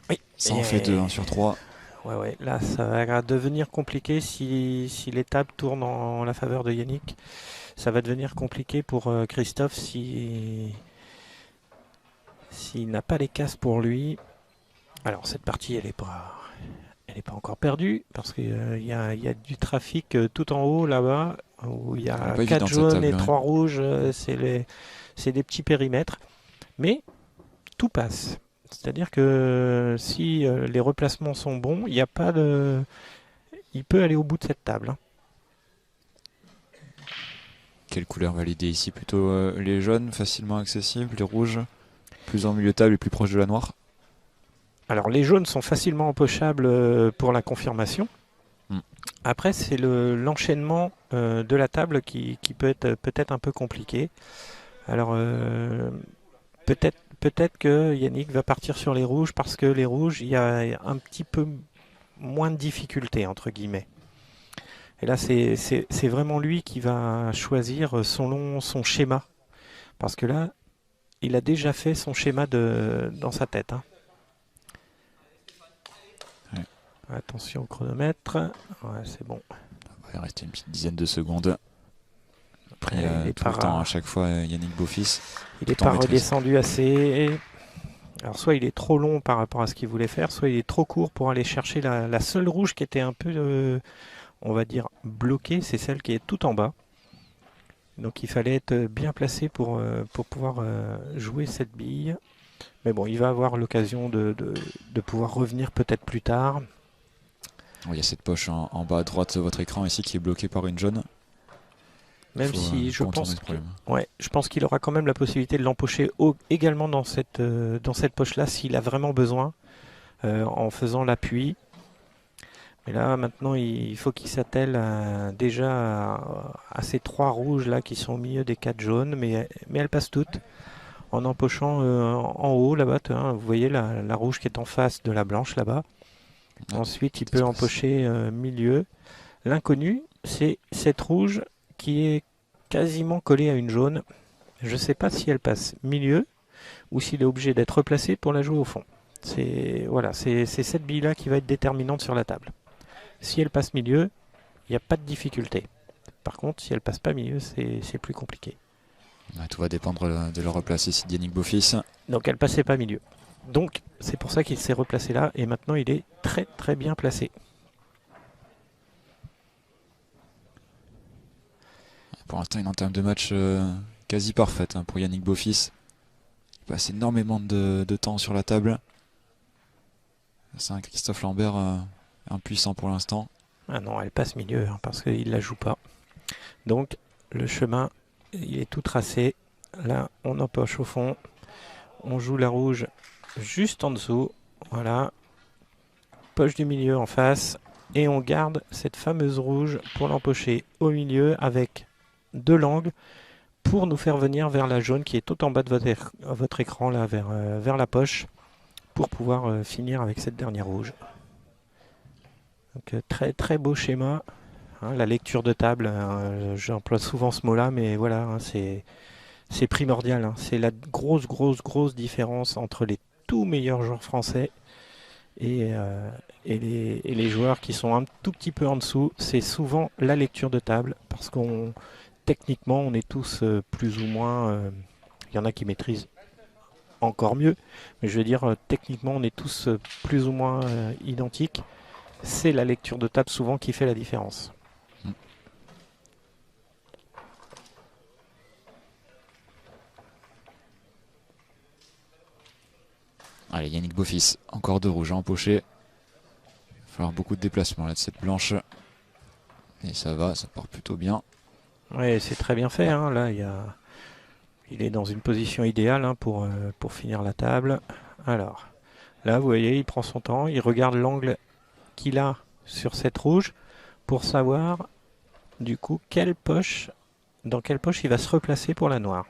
Oui. Ça en fait 2, 1 sur 3. Ouais, là ça va devenir compliqué si les tables tournent en la faveur de Yannick. Ça va devenir compliqué pour Christophe s'il n'a pas les casses pour lui. Alors cette partie, elle n'est pas encore perdue parce qu'il y a du trafic tout en haut là-bas où il y a 4 jaunes et 3 rouges. C'est des petits périmètres, mais tout passe. C'est-à-dire que si les replacements sont bons, il n'y a pas de... Il peut aller au bout de cette table. Hein. Quelle couleur validée ici? Plutôt les jaunes, facilement accessibles, les rouges, plus en milieu de table et plus proche de la noire? Alors les jaunes sont facilement empochables pour la confirmation. Après, c'est l'enchaînement de la table qui peut être peut-être un peu compliqué. Alors peut-être que Yannick va partir sur les rouges parce que les rouges, il y a un petit peu moins de difficultés, entre guillemets. Et là, c'est vraiment lui qui va choisir son schéma. Parce que là, il a déjà fait son schéma dans sa tête. Hein. Ouais. Attention au chronomètre. Ouais, c'est bon. Il va rester une petite dizaine de secondes. Après, tout le temps à chaque fois, Yannick Beaufils. Il n'est pas redescendu assez. Alors soit il est trop long par rapport à ce qu'il voulait faire, soit il est trop court pour aller chercher la seule rouge qui était un peu, on va dire, bloquée, c'est celle qui est tout en bas. Donc il fallait être bien placé pour pouvoir jouer cette bille. Mais bon, il va avoir l'occasion de pouvoir revenir peut-être plus tard. Il y a cette poche en bas à droite de votre écran ici qui est bloquée par une jaune. Même si je pense qu'il aura quand même la possibilité de l'empocher également dans cette poche-là s'il a vraiment besoin, en faisant l'appui. Mais là, maintenant, il faut qu'il s'attelle déjà à ces 3 rouges là qui sont au milieu des 4 jaunes, mais elles passent toutes en empochant en haut là-bas. Vous voyez la rouge qui est en face de la blanche là-bas. Ensuite, il peut empocher milieu. L'inconnu, c'est cette rouge qui est quasiment collée à une jaune. Je ne sais pas si elle passe milieu ou s'il est obligé d'être replacé pour la jouer au fond. C'est cette bille-là qui va être déterminante sur la table. Si elle passe milieu, il n'y a pas de difficulté. Par contre, si elle passe pas milieu, c'est plus compliqué. Tout va dépendre de le replacer ici Yannick Beaufils. Donc elle passait pas milieu. Donc c'est pour ça qu'il s'est replacé là et maintenant il est très très bien placé. Pour l'instant, une entame de match quasi parfaite pour Yannick Beaufils. Il passe énormément de temps sur la table. C'est un Christophe Lambert impuissant pour l'instant. Ah non, elle passe milieu parce qu'il ne la joue pas. Donc le chemin, il est tout tracé. Là, on empoche au fond. On joue la rouge juste en dessous. Voilà. Poche du milieu en face. Et on garde cette fameuse rouge pour l'empocher au milieu avec de l'angle pour nous faire venir vers la jaune qui est tout en bas de votre écran, là, vers la poche, pour pouvoir finir avec cette dernière rouge. Donc très très beau schéma. Hein, la lecture de table, j'emploie souvent ce mot-là, mais voilà, hein, c'est primordial. Hein. C'est la grosse différence entre les tout meilleurs joueurs français et les joueurs qui sont un tout petit peu en dessous. C'est souvent la lecture de table, parce qu'on techniquement, on est tous plus ou moins... Il y en a qui maîtrisent encore mieux, mais je veux dire, techniquement, on est tous plus ou moins identiques. C'est la lecture de table souvent qui fait la différence. Allez, Yannick Beaufils, encore 2 rouges à empocher. Il va falloir beaucoup de déplacement là de cette blanche. Et ça va, ça part plutôt bien. Oui, c'est très bien fait. Hein. Là, il est dans une position idéale hein, pour finir la table. Alors, là, vous voyez, il prend son temps. Il regarde l'angle qu'il a sur cette rouge pour savoir, du coup, dans quelle poche il va se replacer pour la noire.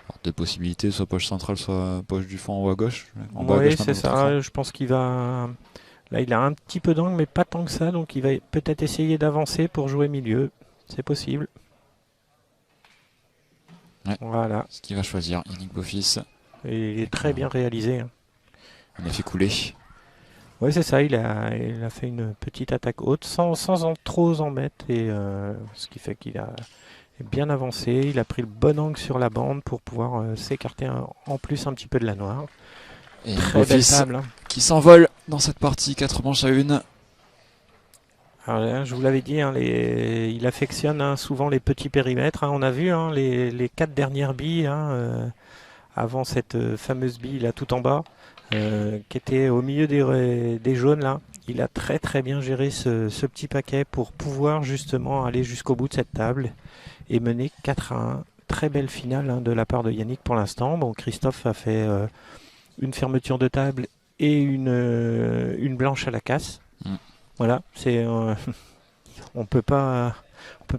Alors, 2 possibilités, soit poche centrale, soit poche du fond en haut à gauche. Oui, c'est ça. Je pense qu'il va... Là, il a un petit peu d'angle, mais pas tant que ça. Donc, il va peut-être essayer d'avancer pour jouer milieu. C'est possible. Ouais, voilà. Ce qu'il va choisir, Yannick Beaufils. Et il est très bien réalisé. Hein. On a fait couler. Oui, c'est ça. Il a fait une petite attaque haute sans trop en mettre. Et, ce qui fait qu'il a bien avancé. Il a pris le bon angle sur la bande pour pouvoir s'écarter en plus un petit peu de la noire. Et Très belle Bofis table. Hein. qui s'envole dans cette partie, 4 manches à 1. Alors là, je vous l'avais dit, hein, il affectionne hein, souvent les petits périmètres. Hein. On a vu hein, les 4 dernières billes hein, avant cette fameuse bille là tout en bas, qui était au milieu des jaunes là. Il a très très bien géré ce petit paquet pour pouvoir justement aller jusqu'au bout de cette table et mener 4-1. Très belle finale hein, de la part de Yannick pour l'instant. Bon, Christophe a fait une fermeture de table et une blanche à la casse. Voilà, c'est on peut pas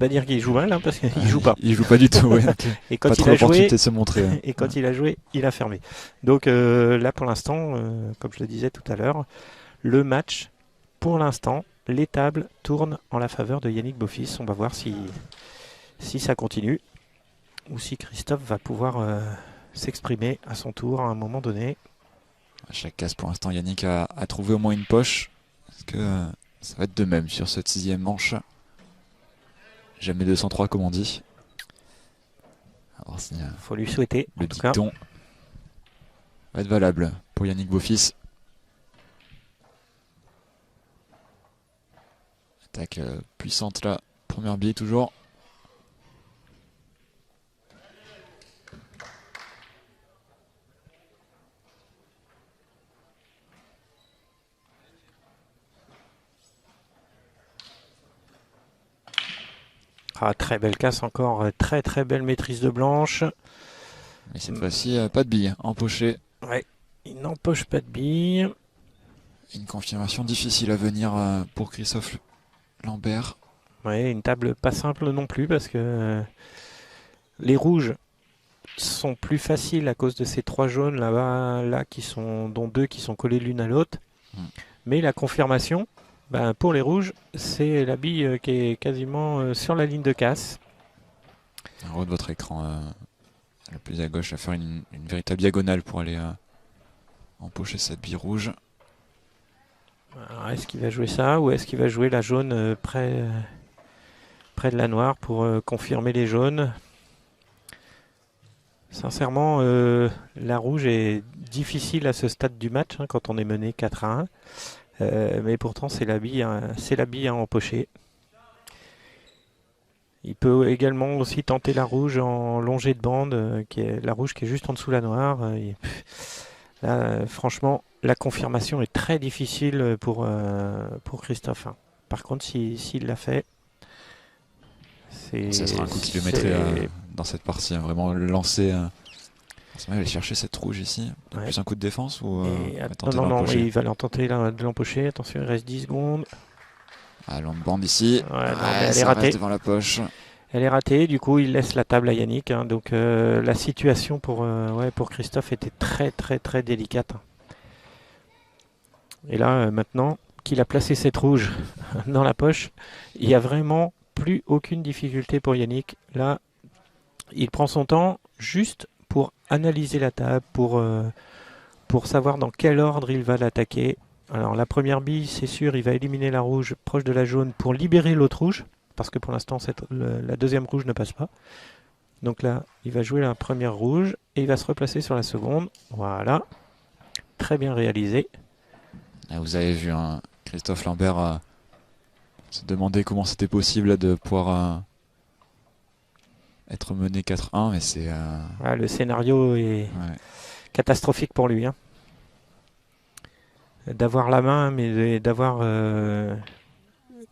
dire qu'il joue mal hein, parce qu'il joue pas. Il joue pas du tout. Ouais. Et quand pas il trop a joué, l'opportunité de se montrer. et quand il a joué, il a fermé. Donc là pour l'instant, comme je le disais tout à l'heure, le match, pour l'instant, les tables tournent en la faveur de Yannick Bofis. On va voir si ça continue ou si Christophe va pouvoir s'exprimer à son tour à un moment donné. À chaque case pour l'instant, Yannick a trouvé au moins une poche. Est-ce que ça va être de même sur cette 6e manche? Jamais 203 comme on dit. À voir si faut lui souhaiter. le dicton va être valable pour Yannick Bofis. Attaque puissante là. Première bille toujours. Ah, très belle casse encore, très très belle maîtrise de blanche. Mais cette fois-ci, pas de bille empochée. Ouais, il n'empoche pas de bille. Une confirmation difficile à venir pour Christophe Lambert. Ouais, une table pas simple non plus parce que les rouges sont plus faciles à cause de ces 3 jaunes là-bas, là dont 2 qui sont collés l'une à l'autre. Mais la confirmation, pour les rouges, c'est la bille qui est quasiment sur la ligne de casse. En haut de votre écran, le plus à gauche, à faire une véritable diagonale pour aller empocher cette bille rouge. Alors, est-ce qu'il va jouer ça ou est-ce qu'il va jouer la jaune près de la noire pour confirmer les jaunes? Sincèrement, la rouge est difficile à ce stade du match hein, quand on est mené 4-1. Mais pourtant, c'est la bille à empocher. Il peut également aussi tenter la rouge en longée de bande, qui est la rouge qui est juste en dessous de la noire. Là, franchement, la confirmation est très difficile pour Christophe. Par contre, s'il l'a fait, ça sera un coup qui le mettrait dans cette partie, hein, vraiment le lancer. Il va aller chercher cette rouge ici. Ouais. Plus un coup de défense ou non, il va tenter de l'empocher. Attention, il reste 10 secondes. Ah, longue bande ici. Elle est ratée. Devant la poche. Elle est ratée, du coup il laisse la table à Yannick. Hein, donc la situation pour Christophe était très très très délicate. Et là maintenant qu'il a placé cette rouge dans la poche, il n'y a vraiment plus aucune difficulté pour Yannick. Là, il prend son temps juste pour analyser la table, pour savoir dans quel ordre il va l'attaquer. Alors la première bille, c'est sûr, il va éliminer la rouge proche de la jaune pour libérer l'autre rouge, parce que pour l'instant la deuxième rouge ne passe pas. Donc là, il va jouer la première rouge et il va se replacer sur la seconde. Voilà, très bien réalisé. Et vous avez vu, hein, Christophe Lambert se demander comment c'était possible de pouvoir être mené 4-1, mais c'est... le scénario est catastrophique pour lui. Hein. D'avoir la main, mais d'avoir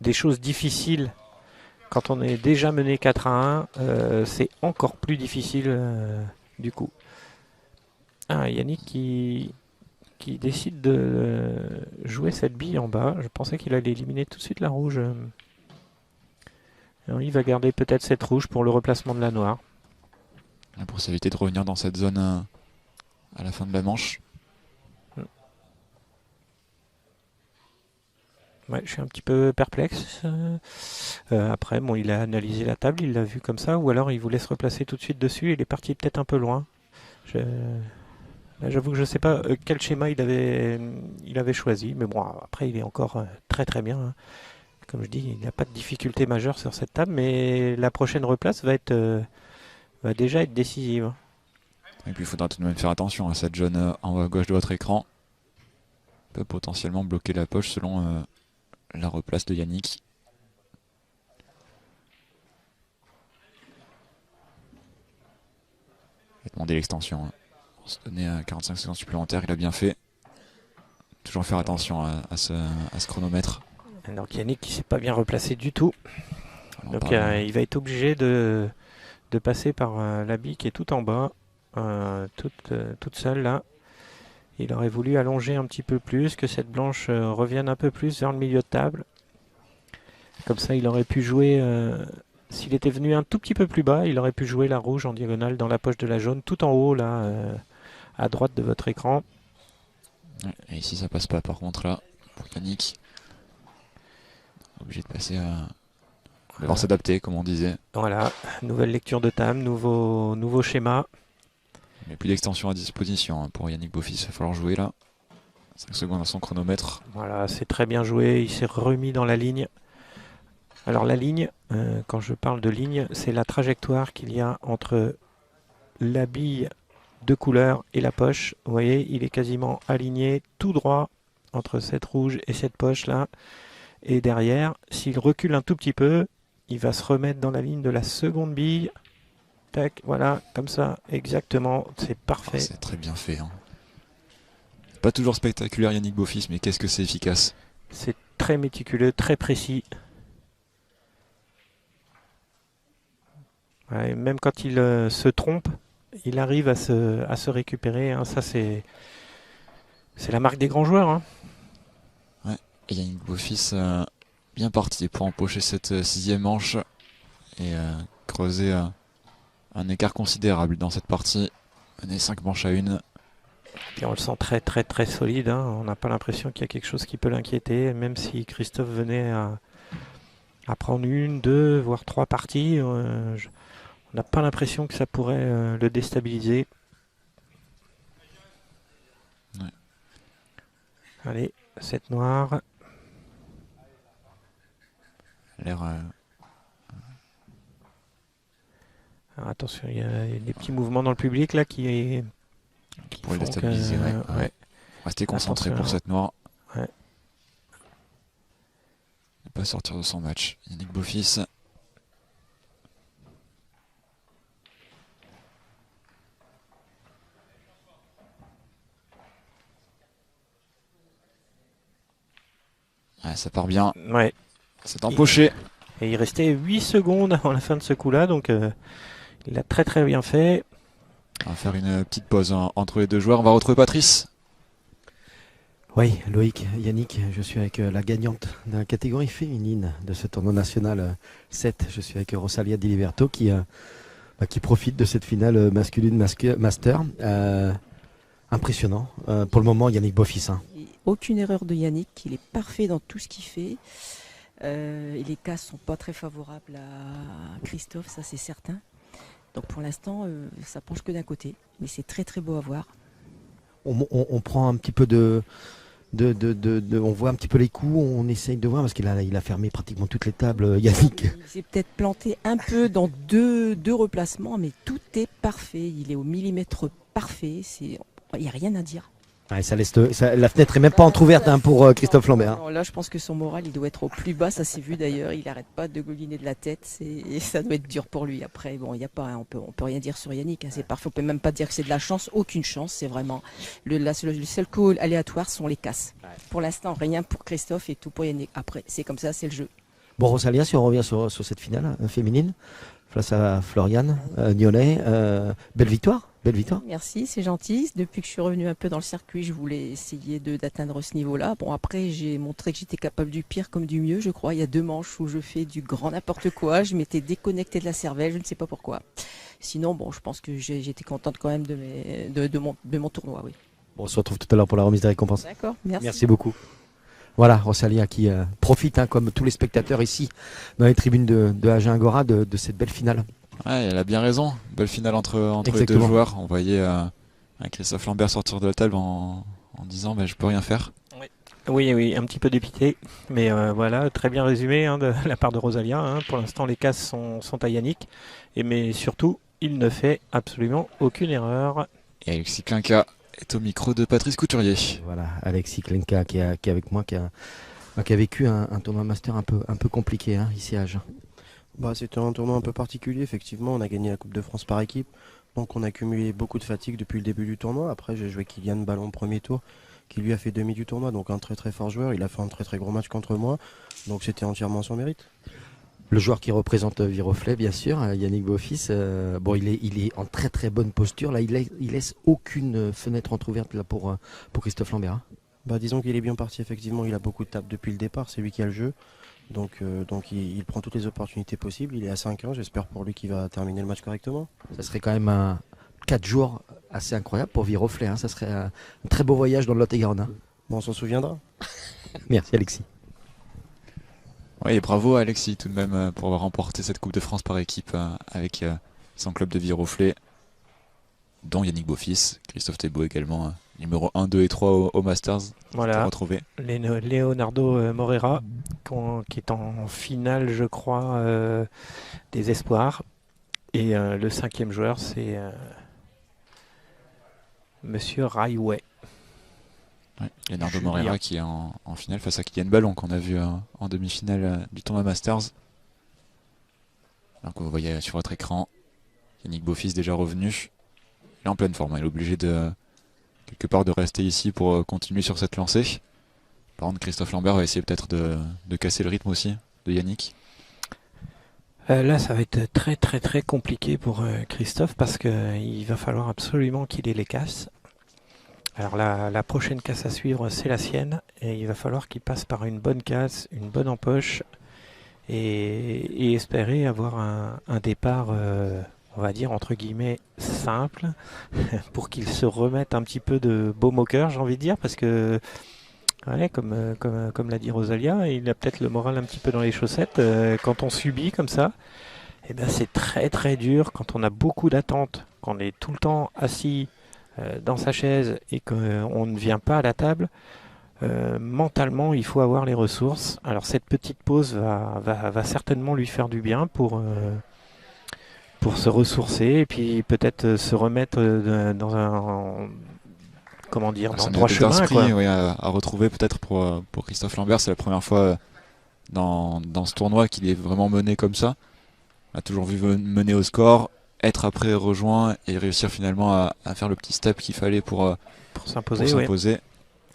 des choses difficiles quand on est déjà mené 4-1, c'est encore plus difficile du coup. Yannick qui décide de jouer cette bille en bas. Je pensais qu'il allait éliminer tout de suite la rouge. Alors, il va garder peut-être cette rouge pour le replacement de la noire. Pour s'éviter de revenir dans cette zone à la fin de la manche. Ouais, je suis un petit peu perplexe. Après, il a analysé la table, il l'a vu comme ça, ou alors il voulait se replacer tout de suite dessus et il est parti peut-être un peu loin. Là, j'avoue que je ne sais pas quel schéma il avait choisi, mais bon, après il est encore très très bien. Hein. Comme je dis, il n'y a pas de difficulté majeure sur cette table, mais la prochaine replace va déjà être décisive. Et puis il faudra tout de même faire attention à cette jaune en haut à gauche de votre écran. Peut potentiellement bloquer la poche selon la replace de Yannick. Il a demandé l'extension. Pour se donner 45 secondes supplémentaires, il a bien fait. Toujours faire attention à ce chronomètre. Donc Yannick qui ne s'est pas bien replacé du tout. Donc il va être obligé de passer par la bille qui est tout en bas, toute seule là. Il aurait voulu allonger un petit peu plus, que cette blanche revienne un peu plus vers le milieu de table. Comme ça il aurait pu jouer, s'il était venu un tout petit peu plus bas, il aurait pu jouer la rouge en diagonale dans la poche de la jaune, tout en haut là, à droite de votre écran. Et ici ça passe pas par contre là, pour Yannick. Obligé de passer à... devoir s'adapter comme on disait. Voilà, nouvelle lecture de table, nouveau schéma. Il n'y a plus d'extension à disposition pour Yannick Beaufils, il va falloir jouer là. 5 secondes à son chronomètre. Voilà, c'est très bien joué, il s'est remis dans la ligne. Alors la ligne, quand je parle de ligne, c'est la trajectoire qu'il y a entre la bille de couleur et la poche. Vous voyez, il est quasiment aligné tout droit entre cette rouge et cette poche là. Et derrière, s'il recule un tout petit peu, il va se remettre dans la ligne de la seconde bille. Tac, voilà, comme ça, exactement, c'est parfait. C'est très bien fait. Hein. Pas toujours spectaculaire Yannick Beaufils, mais qu'est-ce que c'est efficace. C'est très méticuleux, très précis. Ouais, même quand il se trompe, il arrive à se récupérer. Hein. Ça, c'est la marque des grands joueurs. Hein. Ouais, et Yannick Beaufils bien parti pour empocher cette 6e manche et creuser un écart considérable dans cette partie. Mener 5 manches à 1. Et on le sent très très très solide. Hein. On n'a pas l'impression qu'il y a quelque chose qui peut l'inquiéter. Même si Christophe venait à prendre 1, 2, voire 3 parties, on n'a pas l'impression que ça pourrait le déstabiliser. Ouais. Allez, 7 noire. L'air... Alors attention, il y a des petits mouvements dans le public là qui pourrait le déstabiliser. Ouais. Rester concentré attention, pour cette noire. Ouais. Ne pas sortir de son match. Yannick Beaufils. Ouais, ça part bien. Ouais. C'est empoché. Et il restait 8 secondes avant la fin de ce coup-là, donc il a très très bien fait. On va faire une petite pause entre les deux joueurs. On va retrouver Patrice. Oui, Loïc, Yannick, je suis avec la gagnante de la catégorie féminine de ce tournoi national 7. Je suis avec Rosalia Di Liberto qui profite de cette finale masculine master. Impressionnant. Pour le moment, Yannick Beaufils. Hein. Aucune erreur de Yannick, il est parfait dans tout ce qu'il fait. Et les cases sont pas très favorables à Christophe, ça c'est certain. Donc pour l'instant, ça penche que d'un côté, mais c'est très très beau à voir. On prend un petit peu on voit un petit peu les coups, on essaye de voir parce qu'il a fermé pratiquement toutes les tables, Yannick. Il s'est peut-être planté un peu dans deux replacements, mais tout est parfait. Il est au millimètre parfait. Il n'y a rien à dire. Ouais, la fenêtre est même pas entrouverte pour Christophe Lambert. Non, là, je pense que son moral, il doit être au plus bas. Ça s'est vu d'ailleurs. Il n'arrête pas de gouliner de la tête. Et ça doit être dur pour lui. Après, bon, il y a pas, on peut rien dire sur Yannick. Hein, c'est parfait. On peut même pas dire que c'est de la chance. Aucune chance. C'est vraiment le seul coup aléatoire sont les casses. Ouais. Pour l'instant, rien pour Christophe et tout pour Yannick. Après, c'est comme ça, c'est le jeu. Bon, Rosalia, si on revient sur cette finale féminine face à Floriane Nionnet, belle victoire. Belle victoire. Merci, c'est gentil. Depuis que je suis revenue un peu dans le circuit, je voulais essayer d'atteindre ce niveau-là. Bon, après, j'ai montré que j'étais capable du pire comme du mieux, je crois. Il y a 2 manches où je fais du grand n'importe quoi. Je m'étais déconnectée de la cervelle, je ne sais pas pourquoi. Sinon, bon, je pense que j'étais contente quand même de mon tournoi, oui. Bon, on se retrouve tout à l'heure pour la remise des récompenses. D'accord, merci. Merci beaucoup. Voilà, Rosalia qui profite, comme tous les spectateurs ici, dans les tribunes de Agen Agora, de cette belle finale. Ouais, elle a bien raison. Belle finale entre les deux joueurs. On voyait Christophe Lambert sortir de la table en disant je peux rien faire. Oui, un petit peu dépité. Mais voilà, très bien résumé de la part de Rosalia. Pour l'instant, les cases sont à Yannick. Mais surtout, il ne fait absolument aucune erreur. Et Alexis Klinka est au micro de Patrice Couturier. Voilà, Alexis Klinka qui est avec moi, qui a vécu un tournoi master un peu compliqué ici à Agen. C'était un tournoi un peu particulier, effectivement. On a gagné la Coupe de France par équipe. Donc on a cumulé beaucoup de fatigue depuis le début du tournoi. Après, j'ai joué Kylian Ballon premier tour, qui lui a fait demi du tournoi. Donc un très très fort joueur. Il a fait un très très gros match contre moi. Donc c'était entièrement son mérite. Le joueur qui représente Viroflay, bien sûr, Yannick Beaufils, il est en très très bonne posture. Là, il laisse aucune fenêtre entrouverte là, pour Christophe Lambert. Disons qu'il est bien parti, effectivement. Il a beaucoup de tapes depuis le départ. C'est lui qui a le jeu. Donc il prend toutes les opportunités possibles. Il est à 5-1. J'espère pour lui qu'il va terminer le match correctement. Ça serait quand même 4 jours assez incroyable pour Viroflay. Ça serait un très beau voyage dans le Lot-et-Garonne. On s'en souviendra. Merci Alexis. Oui, et bravo à Alexis tout de même pour avoir remporté cette Coupe de France par équipe avec son club de Viroflay, dont Yannick Beaufils, Christophe Thébault également, numéro 1, 2 et 3 au Masters. Voilà, retrouvé. Leonardo Morera, qui est en finale, je crois, des Espoirs. Et le 5e joueur, c'est Monsieur Raiway. Ouais, Leonardo Morera qui est en finale face à Kylian Ballon qu'on a vu en demi-finale du tournoi Masters. Donc vous voyez sur votre écran Yannick Beaufils déjà revenu. Il est en pleine forme, il est obligé de quelque part de rester ici pour continuer sur cette lancée. Par contre Christophe Lambert va essayer peut-être de casser le rythme aussi de Yannick. Là ça va être très très très compliqué pour Christophe parce qu'il va falloir absolument qu'il ait les casses. Alors la prochaine casse à suivre, c'est la sienne, et il va falloir qu'il passe par une bonne casse, une bonne empoche, et espérer avoir un départ, on va dire, entre guillemets, simple, pour qu'il se remette un petit peu de baume au cœur, j'ai envie de dire, parce que, ouais, comme l'a dit Rosalia, il a peut-être le moral un petit peu dans les chaussettes. Quand on subit comme ça, c'est très très dur, quand on a beaucoup d'attentes, qu'on est tout le temps assis dans sa chaise et qu'on ne vient pas à la table, mentalement il faut avoir les ressources. Alors cette petite pause va certainement lui faire du bien pour se ressourcer et puis peut-être se remettre dans un dans le droit chemin, quoi. Oui, à retrouver peut-être pour Christophe Lambert. C'est la première fois dans ce tournoi qu'il est vraiment mené comme ça. On a toujours vu mener au score, être après rejoint et réussir finalement à faire le petit step qu'il fallait pour s'imposer. Ouais.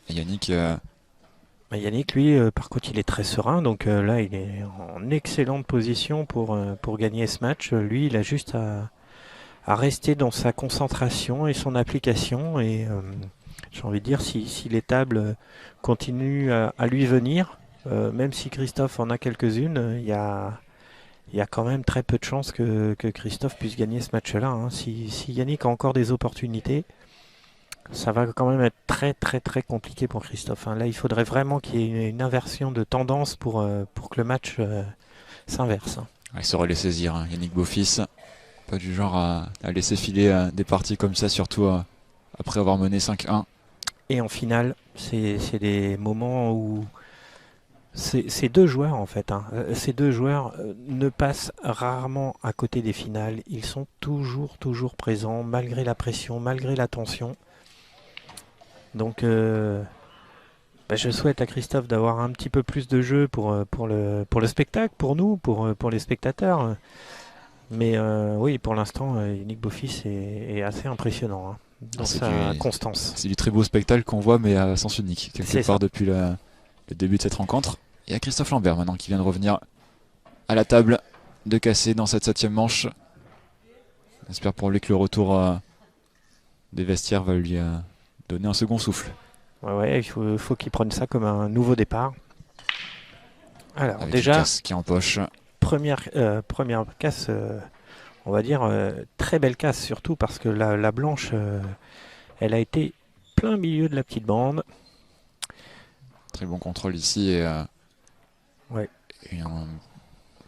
Et Yannick, Yannick, lui, par contre, il est très serein. Donc là, il est en excellente position pour gagner ce match. Lui, il a juste à rester dans sa concentration et son application. Et j'ai envie de dire, si les tables continuent à lui venir, même si Christophe en a quelques-unes, il y a quand même très peu de chances que Christophe puisse gagner ce match-là. Si Yannick a encore des opportunités, ça va quand même être très très très compliqué pour Christophe. Là, il faudrait vraiment qu'il y ait une inversion de tendance pour que le match s'inverse. Il saurait les saisir, Yannick Beaufils. Pas du genre à laisser filer des parties comme ça, surtout après avoir mené 5-1. Et en finale, c'est des moments où ces deux joueurs, en fait, ces deux joueurs ne passent rarement à côté des finales. Ils sont toujours présents, malgré la pression, malgré la tension. Donc, je souhaite à Christophe d'avoir un petit peu plus de jeu pour le spectacle, pour nous, pour les spectateurs. Mais oui, pour l'instant, Yannick Beaufils est assez impressionnant dans sa constance. C'est du très beau spectacle qu'on voit, mais à sens unique, quelque part depuis le début de cette rencontre. Il y a Christophe Lambert maintenant qui vient de revenir à la table de casser dans cette 7e manche. J'espère pour lui que le retour des vestiaires va lui donner un second souffle. Ouais, il faut qu'il prenne ça comme un nouveau départ. Alors avec déjà, une casse qui empoche. Première casse, on va dire très belle casse, surtout parce que la blanche, elle a été plein milieu de la petite bande. Très bon contrôle ici et un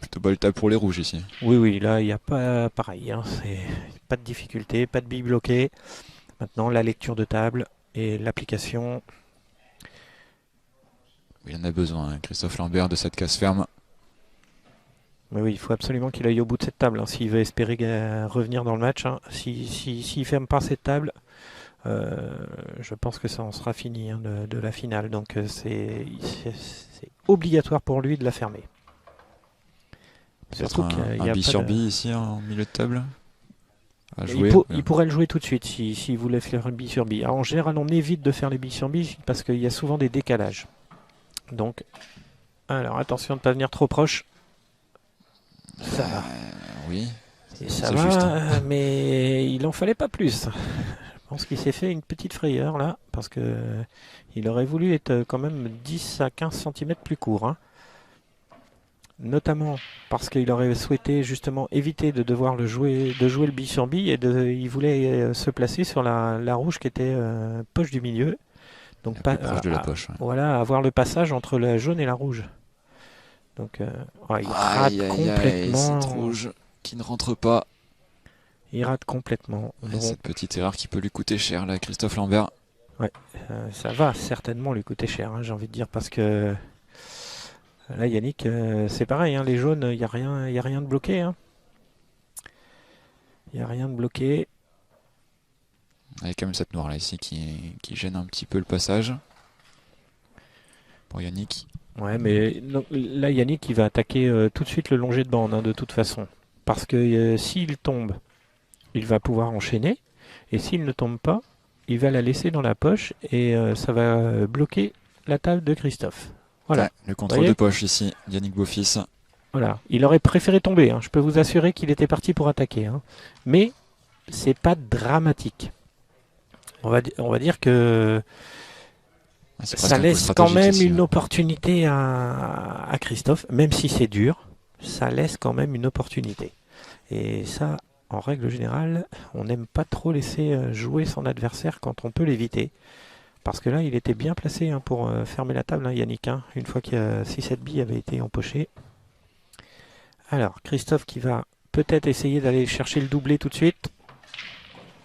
plutôt belle table pour les rouges ici. Oui, là il n'y a pas pareil, c'est pas de difficulté, pas de billes bloquées. Maintenant la lecture de table et l'application. Il en a besoin, Christophe Lambert, de cette casse ferme. Mais oui, il faut absolument qu'il aille au bout de cette table, hein, s'il veut espérer revenir dans le match. Hein. S'il ferme pas cette table, je pense que ça en sera fini, hein, de la finale. Donc c'est obligatoire pour lui de la fermer. Peut-être un bi sur bi ici en milieu de table à jouer. Il pourrait le jouer tout de suite s'il voulait faire un bi sur bi. Alors, en général, on évite de faire les bi sur bi parce qu'il y a souvent des décalages. Donc, alors attention de ne pas venir trop proche. Ça va. Oui. Ça va, juste, hein. Mais il en fallait pas plus. Je pense qu'il s'est fait une petite frayeur là, parce que il aurait voulu être quand même 10 à 15 cm plus court. Hein. Notamment parce qu'il aurait souhaité justement éviter de devoir de jouer le bi sur bi, et il voulait se placer sur la rouge qui était poche du milieu. Donc pas proche de la poche. Ouais. Voilà, avoir le passage entre la jaune et la rouge. Donc il rate complètement. Cette rouge qui ne rentre pas. Il rate complètement. Donc, cette petite erreur qui peut lui coûter cher là, Christophe Lambert. Ouais, ça va certainement lui coûter cher, hein, j'ai envie de dire, parce que là Yannick, c'est pareil, hein, les jaunes, il n'y a rien de bloqué. Hein. Il n'y a rien de bloqué. Il y a quand même cette noire là ici qui gêne un petit peu le passage pour Yannick. Ouais, mais non, là Yannick il va attaquer tout de suite le longé de bande, hein, de toute façon. Parce que s'il tombe, il va pouvoir enchaîner. Et s'il ne tombe pas, il va la laisser dans la poche et ça va bloquer la table de Christophe. Voilà. Ouais, le contrôle de poche ici, Yannick Beaufils. Voilà. Il aurait préféré tomber. Hein. Je peux vous assurer qu'il était parti pour attaquer. Hein. Mais c'est pas dramatique. On va dire que ça laisse quand même ici, une opportunité à Christophe, même si c'est dur. Ça laisse quand même une opportunité. Et ça, en règle générale, on n'aime pas trop laisser jouer son adversaire quand on peut l'éviter. Parce que là, il était bien placé, hein, pour fermer la table, hein, Yannick, hein, une fois que si cette bille avait été empochée. Alors, Christophe qui va peut-être essayer d'aller chercher le doublé tout de suite.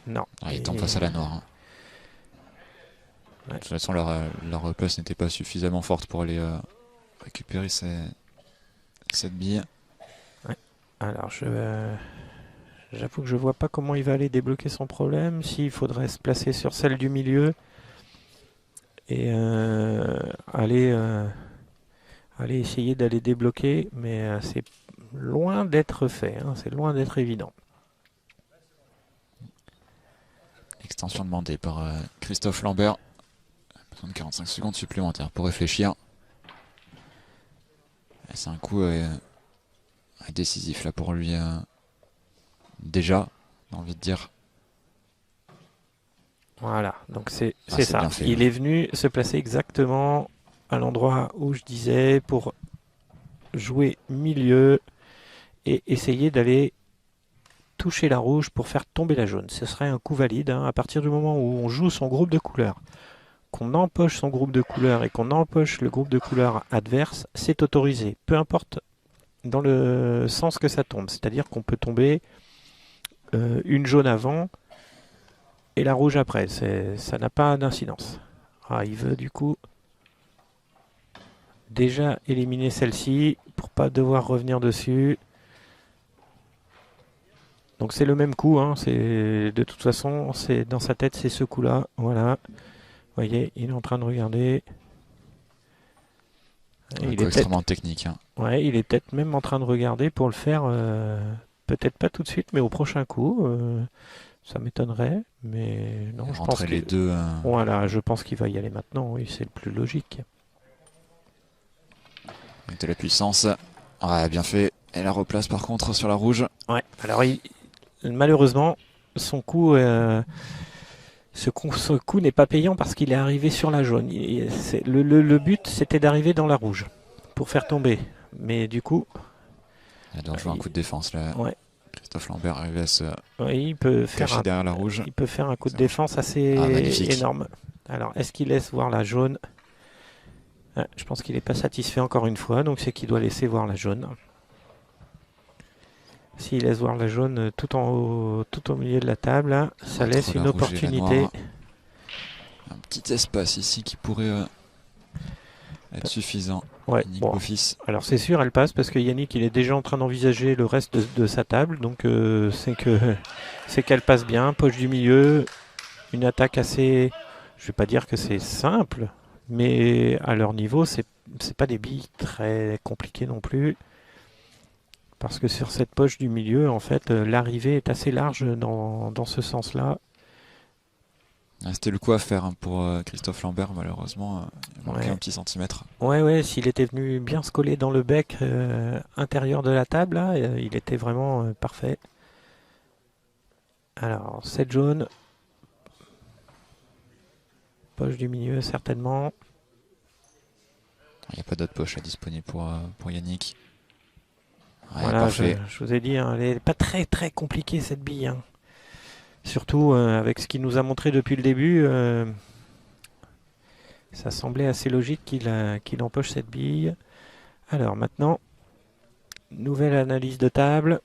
Non. Il tombe face à la noire. Hein. Ouais. De toute façon, leur place n'était pas suffisamment forte pour aller récupérer cette bille. Ouais. Alors, j'avoue que je vois pas comment il va aller débloquer son problème. S'il faudrait se placer sur celle du milieu et aller essayer d'aller débloquer, mais c'est loin d'être fait. Hein, c'est loin d'être évident. Extension demandée par Christophe Lambert. Besoin de 45 secondes supplémentaires pour réfléchir. C'est un coup décisif là pour lui. Déjà, j'ai envie de dire. Voilà, donc c'est ça. Il est venu se placer exactement à l'endroit où je disais pour jouer milieu et essayer d'aller toucher la rouge pour faire tomber la jaune. Ce serait un coup valide, hein, à partir du moment où on joue son groupe de couleurs, qu'on empoche son groupe de couleurs et qu'on empoche le groupe de couleurs adverse, c'est autorisé. Peu importe dans le sens que ça tombe. C'est-à-dire qu'on peut tomber une jaune avant et la rouge après. Ça n'a pas d'incidence. Ah, il veut du coup déjà éliminer celle-ci pour pas devoir revenir dessus. Donc c'est le même coup, hein. De toute façon, dans sa tête, c'est ce coup-là. Voilà. Vous voyez, il est en train de regarder. Il est extrêmement technique. Hein. Ouais, il est peut-être même en train de regarder pour le faire, peut-être pas tout de suite, mais au prochain coup. Ça m'étonnerait, mais non, je pense les deux. Voilà, je pense qu'il va y aller maintenant. Oui, c'est le plus logique. Avec de la puissance. Ouais, bien fait. Et la replace par contre sur la rouge. Ouais. Alors malheureusement, son coup. Ce coup n'est pas payant parce qu'il est arrivé sur la jaune. Le but, c'était d'arriver dans la rouge pour faire tomber. Mais du coup... Il doit jouer un coup de défense là. Ouais. Christophe Lambert arrive à se il peut cacher derrière la rouge. Il peut faire un coup de défense assez énorme. Alors, est-ce qu'il laisse voir la jaune? Je pense qu'il n'est pas satisfait encore une fois, donc c'est qu'il doit laisser voir la jaune. S'il laisse voir la jaune tout au milieu de la table, hein, ça laisse une opportunité. Un petit espace ici qui pourrait être suffisant. Ouais, Yannick bon. Beaufils. Alors c'est sûr, elle passe parce que Yannick il est déjà en train d'envisager le reste de sa table, donc c'est qu'elle passe bien, poche du milieu, une attaque assez, je vais pas dire que c'est simple, mais à leur niveau c'est pas des billes très compliquées non plus, parce que sur cette poche du milieu en fait l'arrivée est assez large dans ce sens-là. C'était le coup à faire pour Christophe Lambert, malheureusement. Il manquait Ouais. un petit centimètre. Ouais, s'il était venu bien se coller dans le bec intérieur de la table, là, il était vraiment parfait. Alors, 7 jaune. Poche du milieu, certainement. Il n'y a pas d'autre poche disponible pour Yannick. Ouais, Voilà, parfait. je vous ai dit, hein, elle n'est pas très très compliquée cette bille. Hein. Surtout avec ce qu'il nous a montré depuis le début, ça semblait assez logique qu'il empoche cette bille. Alors maintenant, nouvelle analyse de table.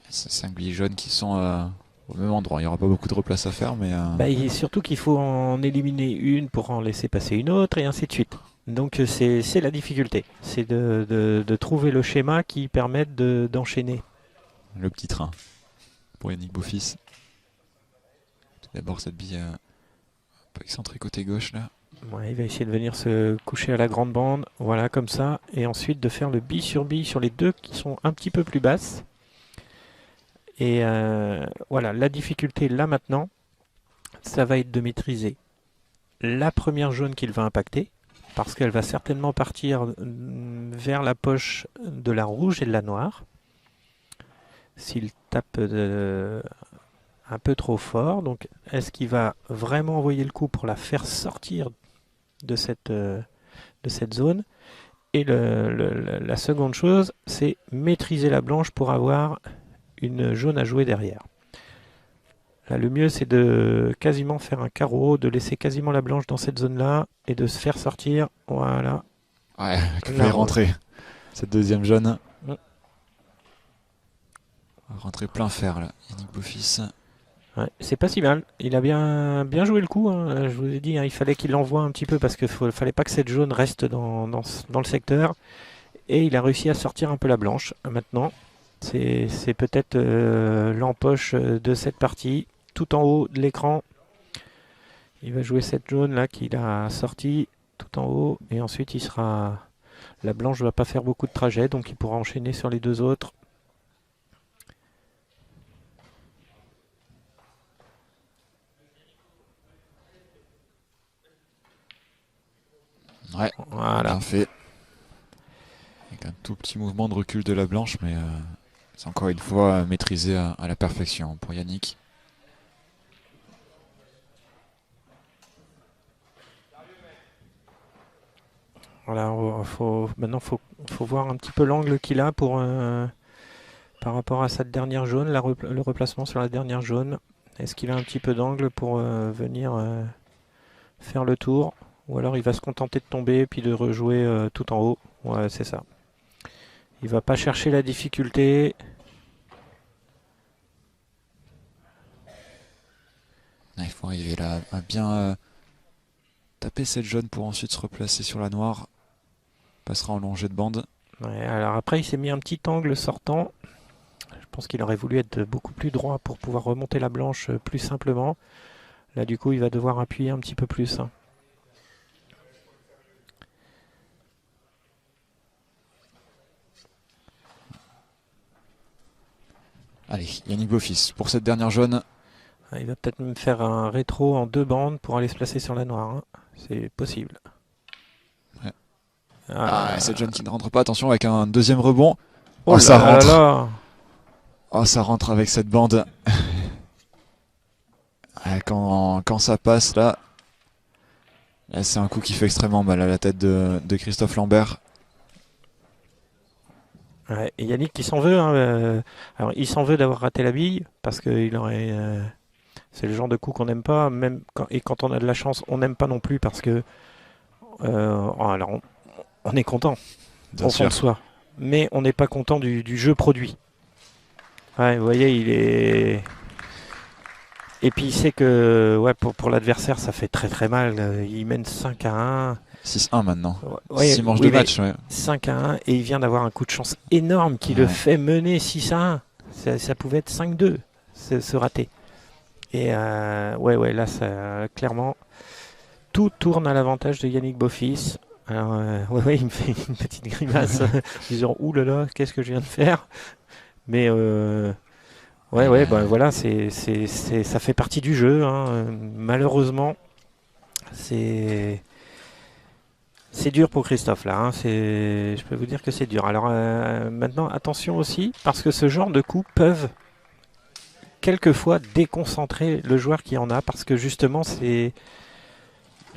Ces 5 billes jaunes qui sont au même endroit. Il n'y aura pas beaucoup de replace à faire, mais... Surtout qu'il faut en éliminer une pour en laisser passer une autre et ainsi de suite. Donc c'est la difficulté. C'est de trouver le schéma qui permette d'enchaîner. Le petit train pour Yannick Beaufils. Tout d'abord cette bille un peu excentrée côté gauche là. Ouais, il va essayer de venir se coucher à la grande bande. Voilà, comme ça. Et ensuite de faire le bille sur les deux qui sont un petit peu plus basses. Et voilà, la difficulté là maintenant, ça va être de maîtriser la première jaune qu'il va impacter, parce qu'elle va certainement partir vers la poche de la rouge et de la noire. S'il tape un peu trop fort, donc est-ce qu'il va vraiment envoyer le coup pour la faire sortir de cette zone? Et la seconde chose, c'est maîtriser la blanche pour avoir une jaune à jouer derrière. Là, le mieux, c'est de quasiment faire un carreau, de laisser quasiment la blanche dans cette zone-là et de se faire sortir. Voilà. Ouais, qui peut y rentrer. Cette deuxième jaune. Rentrer plein fer là, Yannick Beaufils. Ouais, c'est pas si mal. Il a bien joué le coup. Hein. Je vous ai dit, hein, il fallait qu'il l'envoie un petit peu parce qu'il fallait pas que cette jaune reste dans le secteur. Et il a réussi à sortir un peu la blanche. Maintenant, c'est peut-être l'empoche de cette partie. Tout en haut de l'écran, il va jouer cette jaune là qu'il a sortie tout en haut. Et ensuite, la blanche ne va pas faire beaucoup de trajet, donc il pourra enchaîner sur les deux autres. Ouais, voilà. Bien fait. Avec un tout petit mouvement de recul de la blanche, mais c'est encore une fois maîtrisé à la perfection pour Yannick. Voilà, maintenant faut voir un petit peu l'angle qu'il a par rapport à cette dernière jaune, le replacement sur la dernière jaune. Est-ce qu'il a un petit peu d'angle pour venir faire le tour? Ou alors il va se contenter de tomber puis de rejouer tout en haut. Ouais, c'est ça. Il va pas chercher la difficulté. Il faut arriver là à bien taper cette jaune pour ensuite se replacer sur la noire. Passera en longée de bande. Ouais, alors après il s'est mis un petit angle sortant. Je pense qu'il aurait voulu être beaucoup plus droit pour pouvoir remonter la blanche plus simplement. Là du coup il va devoir appuyer un petit peu plus. Hein. Allez, Yannick Beaufils pour cette dernière jaune. Il va peut-être même faire un rétro en 2 bandes pour aller se placer sur la noire. Hein. C'est possible. Ouais. Cette jaune qui ne rentre pas. Attention avec un deuxième rebond. Oh, ça rentre. Là. Oh, ça rentre avec cette bande. Quand ça passe là c'est un coup qui fait extrêmement mal à la tête de Christophe Lambert. Ouais, et Yannick qui s'en veut. Hein, alors il s'en veut d'avoir raté la bille parce que c'est le genre de coup qu'on n'aime pas. Même quand on a de la chance, on n'aime pas non plus parce que alors on est content au fond de soi, mais on n'est pas content du jeu produit. Ouais, vous voyez, Et puis il sait que pour l'adversaire, ça fait très très mal. Il mène 5-1. 6-1 maintenant. Ouais, 6 manches de match. Ouais. 5-1 et il vient d'avoir un coup de chance énorme qui le fait mener 6-1. Ça pouvait être 5-2, ce raté. Et là, ça, clairement, tout tourne à l'avantage de Yannick Beaufils. Alors, il me fait une petite grimace en disant ouh là là, qu'est-ce que je viens de faire? Mais voilà, ça fait partie du jeu. Hein. Malheureusement, c'est dur pour Christophe là. Hein. Je peux vous dire que c'est dur. Alors maintenant, attention aussi, parce que ce genre de coups peuvent quelquefois déconcentrer le joueur qui en a, parce que justement c'est...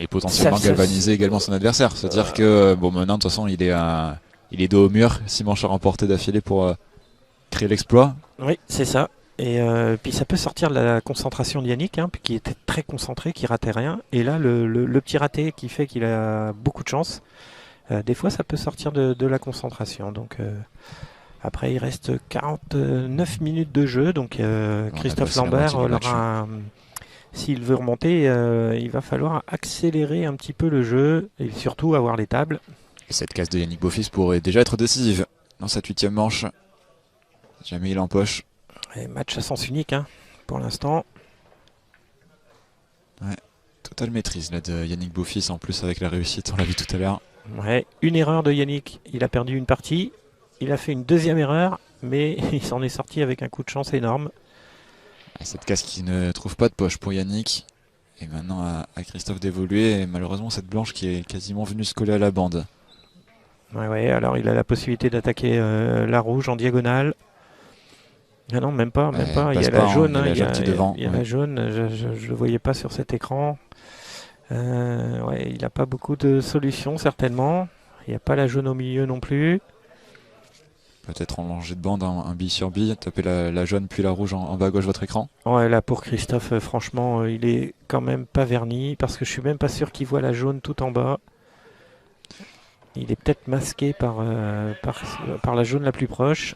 Et potentiellement galvaniser également son adversaire. C'est-à-dire que maintenant de toute façon il est dos au mur, 6 manches à remporter d'affilée pour créer l'exploit. Oui, c'est ça. Et puis ça peut sortir de la concentration de Yannick, hein, qui était très concentré, qui ratait rien. Et là, le petit raté qui fait qu'il a beaucoup de chance, des fois ça peut sortir de la concentration. Donc après, il reste 49 minutes de jeu. Donc Christophe Lambert, s'il veut remonter, il va falloir accélérer un petit peu le jeu et surtout avoir les tables. Et cette case de Yannick Beaufils pourrait déjà être décisive dans cette 8e manche. Jamais il empoche. Et match à sens unique hein, pour l'instant. Ouais, totale maîtrise là, de Yannick Beaufils en plus avec la réussite, on l'a vu tout à l'heure. Ouais, une erreur de Yannick, il a perdu une partie. Il a fait une deuxième erreur, mais il s'en est sorti avec un coup de chance énorme. Et cette case qui ne trouve pas de poche pour Yannick. Et maintenant à Christophe d'évoluer. Et malheureusement cette blanche qui est quasiment venue se coller à la bande. Ouais, alors il a la possibilité d'attaquer la rouge en diagonale. Ah non, même pas. Il y a la jaune. Il y a la jaune, je ne le voyais pas sur cet écran. Il n'a pas beaucoup de solutions certainement. Il n'y a pas la jaune au milieu non plus. Peut-être en manger de bande, un bille sur bille, taper la jaune puis la rouge en bas à gauche de votre écran. Ouais, là pour Christophe, franchement, il est quand même pas verni parce que je suis même pas sûr qu'il voit la jaune tout en bas. Il est peut-être masqué par la jaune la plus proche.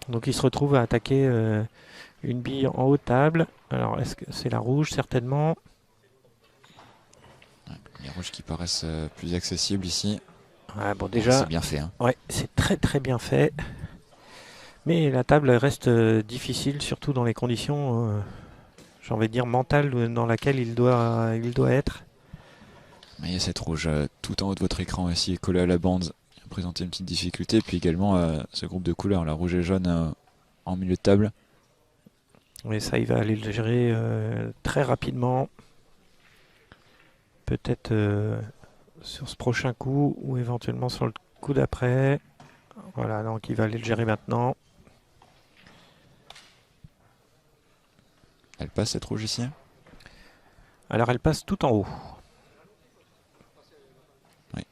Donc il se retrouve à attaquer une bille en haut de table. Alors est-ce que c'est la rouge certainement? Ouais, les rouges qui paraissent plus accessibles ici. Ouais, bon déjà, c'est bien fait. Hein. Ouais, c'est très très bien fait. Mais la table reste difficile, surtout dans les conditions, j'ai envie de dire, mentales dans laquelle il doit être. Mais il y a cette rouge tout en haut de votre écran ici, collée à la bande, qui va présenter une petite difficulté. Puis également ce groupe de couleurs, la rouge et jaune en milieu de table. Mais ça, il va aller le gérer très rapidement. Peut-être sur ce prochain coup ou éventuellement sur le coup d'après. Voilà, donc il va aller le gérer maintenant. Elle passe cette rouge ici? Alors elle passe tout en haut. Oui.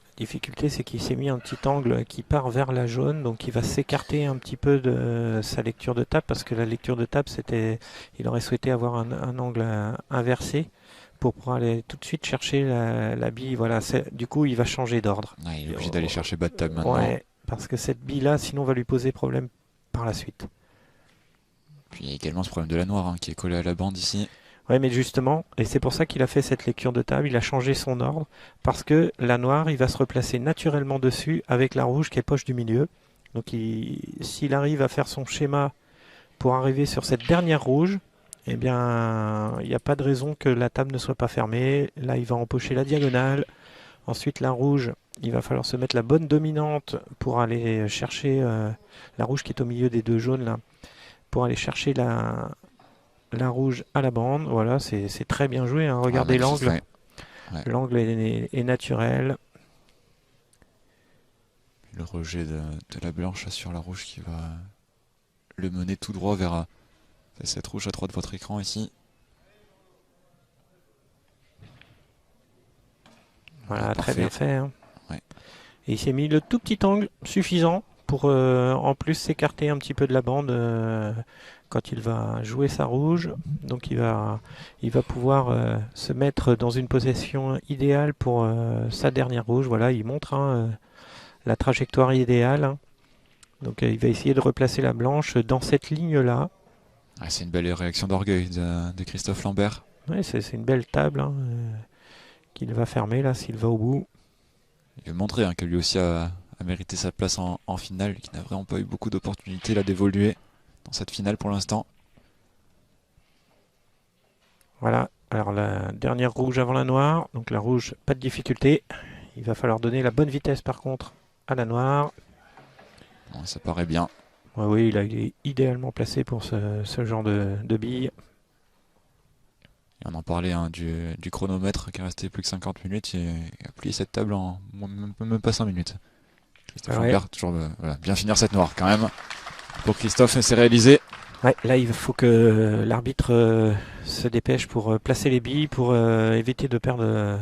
La difficulté, c'est qu'il s'est mis un petit angle qui part vers la jaune, donc il va s'écarter un petit peu de sa lecture de table, parce que la lecture de table, il aurait souhaité avoir un angle inversé pour pouvoir aller tout de suite chercher la bille. Voilà, du coup, il va changer d'ordre. Ouais, il est obligé d'aller chercher bas de table maintenant. Ouais, parce que cette bille-là, sinon, va lui poser problème par la suite. Puis il y a également ce problème de la noire hein, qui est collée à la bande ici. Oui, mais justement, et c'est pour ça qu'il a fait cette lecture de table, il a changé son ordre, parce que la noire, il va se replacer naturellement dessus avec la rouge qui est poche du milieu. Donc s'il arrive à faire son schéma pour arriver sur cette dernière rouge, eh bien, il n'y a pas de raison que la table ne soit pas fermée. Là, il va empocher la diagonale. Ensuite, la rouge, il va falloir se mettre la bonne dominante pour aller chercher la rouge qui est au milieu des deux jaunes, là, pour aller chercher la rouge à la bande. Voilà, c'est très bien joué. Hein. Regardez l'angle. Ouais. L'angle est naturel. Le rejet de la blanche sur la rouge qui va le mener tout droit vers cette rouge à droite de votre écran ici. Voilà, très bien fait. Hein. Ouais. Et il s'est mis le tout petit angle suffisant pour en plus s'écarter un petit peu de la bande quand il va jouer sa rouge. Donc il va pouvoir se mettre dans une position idéale pour sa dernière rouge. Voilà, il montre la trajectoire idéale. Hein. Donc il va essayer de replacer la blanche dans cette ligne-là. Ah, c'est une belle réaction d'orgueil de Christophe Lambert. Ouais, c'est une belle table hein, qu'il va fermer là s'il va au bout. Il veut montrer que lui aussi a mérité sa place en finale, qu'il n'a vraiment pas eu beaucoup d'opportunités là d'évoluer dans cette finale pour l'instant. Voilà, alors la dernière rouge avant la noire, donc la rouge pas de difficulté. Il va falloir donner la bonne vitesse par contre à la noire. Bon, ça paraît bien. Ouais, oui, là il est idéalement placé pour ce genre de billes. Et on en parlait du chronomètre qui est resté plus que 50 minutes. Il a plié cette table en même pas 5 minutes. Christophe Lambert, toujours voilà, bien finir cette noire quand même. Pour Christophe, c'est réalisé. Ouais, là il faut que l'arbitre se dépêche pour placer les billes, pour éviter de perdre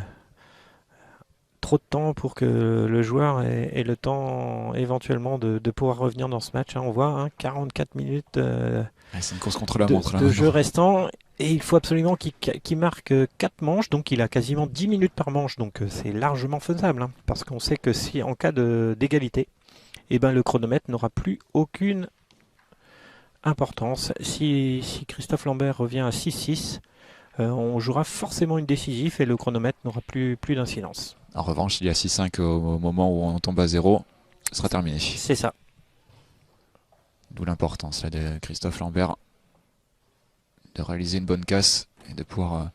trop de temps pour que le joueur ait le temps éventuellement de pouvoir revenir dans ce match. Hein. On voit 44 minutes c'est une course contre la montre, de jeu restant. Et il faut absolument qu'il marque 4 manches, donc il a quasiment 10 minutes par manche, donc c'est largement faisable, hein, parce qu'on sait que si en cas d'égalité, le chronomètre n'aura plus aucune importance. Si Christophe Lambert revient à 6-6, on jouera forcément une décisive et le chronomètre n'aura plus d'incidence. En revanche, il y a 6-5 au moment où on tombe à 0, ce sera terminé. C'est ça. D'où l'importance là, de Christophe Lambert de réaliser une bonne casse et de pouvoir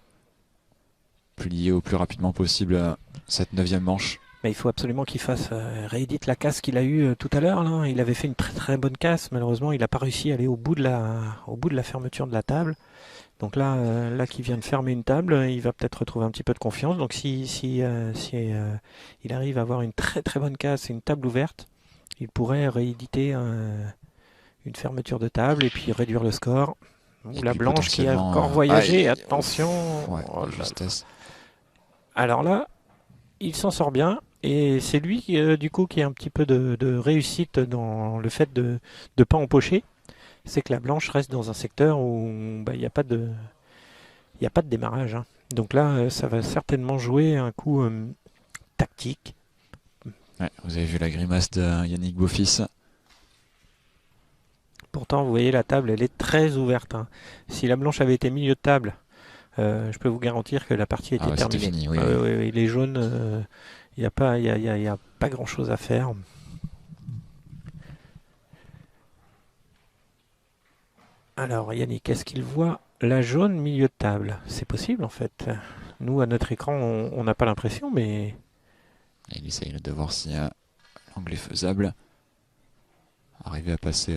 plier au plus rapidement possible cette 9e manche. Mais il faut absolument qu'il fasse réédite la casse qu'il a eue tout à l'heure. Il avait fait une très très bonne casse. Malheureusement, il n'a pas réussi à aller au bout de la fermeture de la table. Donc là qu'il vient de fermer une table, il va peut-être retrouver un petit peu de confiance. Donc si il arrive à avoir une très très bonne casse et une table ouverte, il pourrait rééditer une fermeture de table et puis réduire le score. La blanche qui a encore voyagé, attention. Ouais, justesse. Alors là, il s'en sort bien. Et c'est lui du coup qui a un petit peu de réussite dans le fait de ne pas empocher. C'est que la blanche reste dans un secteur où il n'y a pas de démarrage. Hein. Donc là, ça va certainement jouer un coup tactique. Ouais, vous avez vu la grimace de Yannick Beaufils. Pourtant, vous voyez, la table, elle est très ouverte. Hein. Si la blanche avait été milieu de table, je peux vous garantir que la partie était terminée. Fini, oui. Oui, les jaunes, il n'y a pas grand-chose à faire. Alors Yannick, est-ce qu'il voit la jaune milieu de table? C'est possible en fait. Nous, à notre écran, on n'a pas l'impression, mais... Il essaye de voir si l'angle est faisable. Arriver à passer...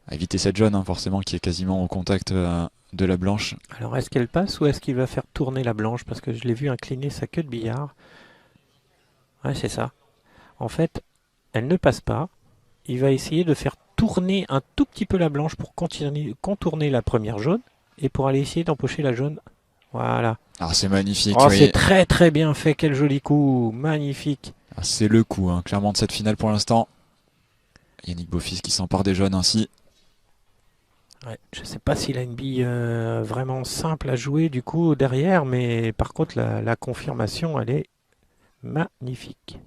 à éviter cette jaune, forcément, qui est quasiment au contact de la blanche. Alors est-ce qu'elle passe ou est-ce qu'il va faire tourner la blanche? Parce que je l'ai vu incliner sa queue de billard. Ouais, c'est ça. En fait, elle ne passe pas. Il va essayer de faire tourner un tout petit peu la blanche pour contourner la première jaune et pour aller essayer d'empocher la jaune. Voilà. Ah, c'est magnifique. Oh, oui. C'est très très bien fait. Quel joli coup. Magnifique. Ah, c'est le coup, clairement, de cette finale pour l'instant. Yannick Beaufils qui s'empare des jaunes ainsi. Ouais, je ne sais pas s'il a une bille vraiment simple à jouer du coup derrière, mais par contre la confirmation, elle est magnifique.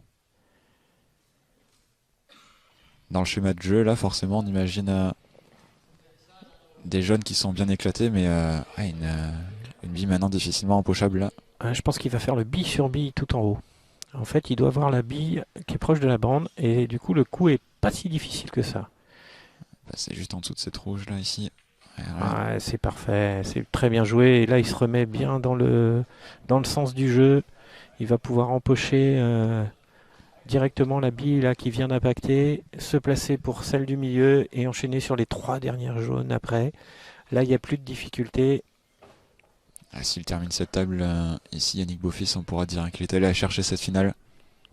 Dans le schéma de jeu, là, forcément, on imagine des jaunes qui sont bien éclatés, mais une bille maintenant difficilement empochable là. Je pense qu'il va faire le bille sur bille tout en haut. En fait, il doit avoir la bille qui est proche de la bande, et du coup, le coup est pas si difficile que ça. C'est juste en dessous de cette rouge là, ici. Ouais, c'est parfait, c'est très bien joué. Et là, il se remet bien dans le sens du jeu. Il va pouvoir empocher directement la bille là qui vient d'impacter, se placer pour celle du milieu et enchaîner sur les 3 dernières jaunes après. Là, il n'y a plus de difficulté. S'il termine cette table ici, Yannick Beaufils, on pourra dire qu'il est allé chercher cette finale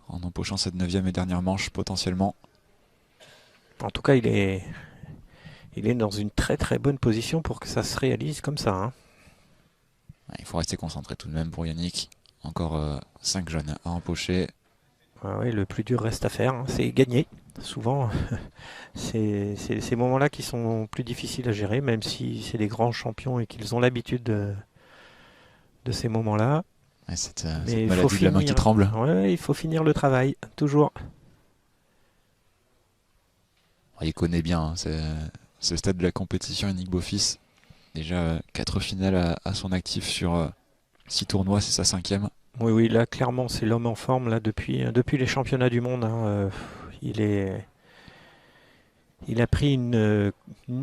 en empochant cette 9e et dernière manche potentiellement. En tout cas, il est dans une très très bonne position pour que ça se réalise comme ça. Hein. Il faut rester concentré tout de même pour Yannick. Encore 5 jaunes à empocher. Ouais, le plus dur reste à faire, hein. C'est gagner. Souvent, c'est ces moments-là qui sont plus difficiles à gérer, même si c'est des grands champions et qu'ils ont l'habitude de ces moments-là. Ouais, cette maladie de la main qui tremble. Ouais, il faut finir le travail, toujours. Il connaît bien hein, ce stade de la compétition, Yannick Beaufils. Déjà 4 finales à son actif sur 6 tournois, c'est sa 5e. Oui, oui, là, clairement, c'est l'homme en forme là depuis les championnats du monde. Hein, il a pris une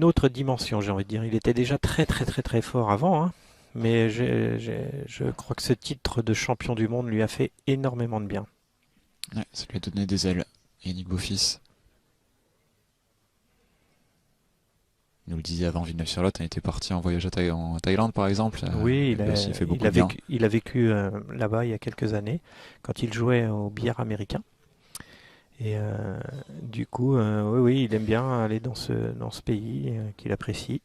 autre dimension, j'ai envie de dire. Il était déjà très, très, très, très fort avant, hein, mais je crois que ce titre de champion du monde lui a fait énormément de bien. Ouais, ça lui a donné des ailes, Yannick Beaufils. Il nous le disait avant Villeneuve-sur-Lot, on était parti en voyage en Thaïlande par exemple. Oui, Lui aussi, il fait beaucoup de bien. il a vécu là-bas il y a quelques années, quand il jouait au billard américain. Et du coup, oui, oui, il aime bien aller dans ce pays qu'il apprécie.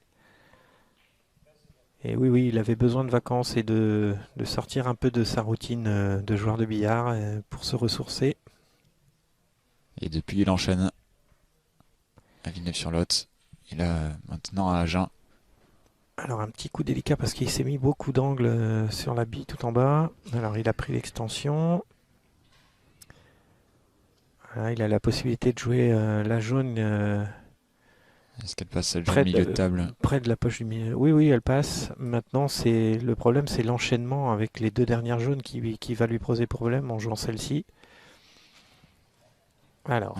Et oui, oui, il avait besoin de vacances et de sortir un peu de sa routine de joueur de billard pour se ressourcer. Et depuis, il enchaîne à Villeneuve-sur-Lot. Et là, maintenant à Agen. Alors un petit coup délicat parce qu'il s'est mis beaucoup d'angles sur la bille tout en bas. Alors il a pris l'extension. Voilà, il a la possibilité de jouer la jaune Est-ce qu'elle passe celle du milieu de table? près de la poche du milieu. Oui, oui, elle passe. Maintenant, le problème, c'est l'enchaînement avec les 2 dernières jaunes qui va lui poser problème en jouant celle-ci. Alors,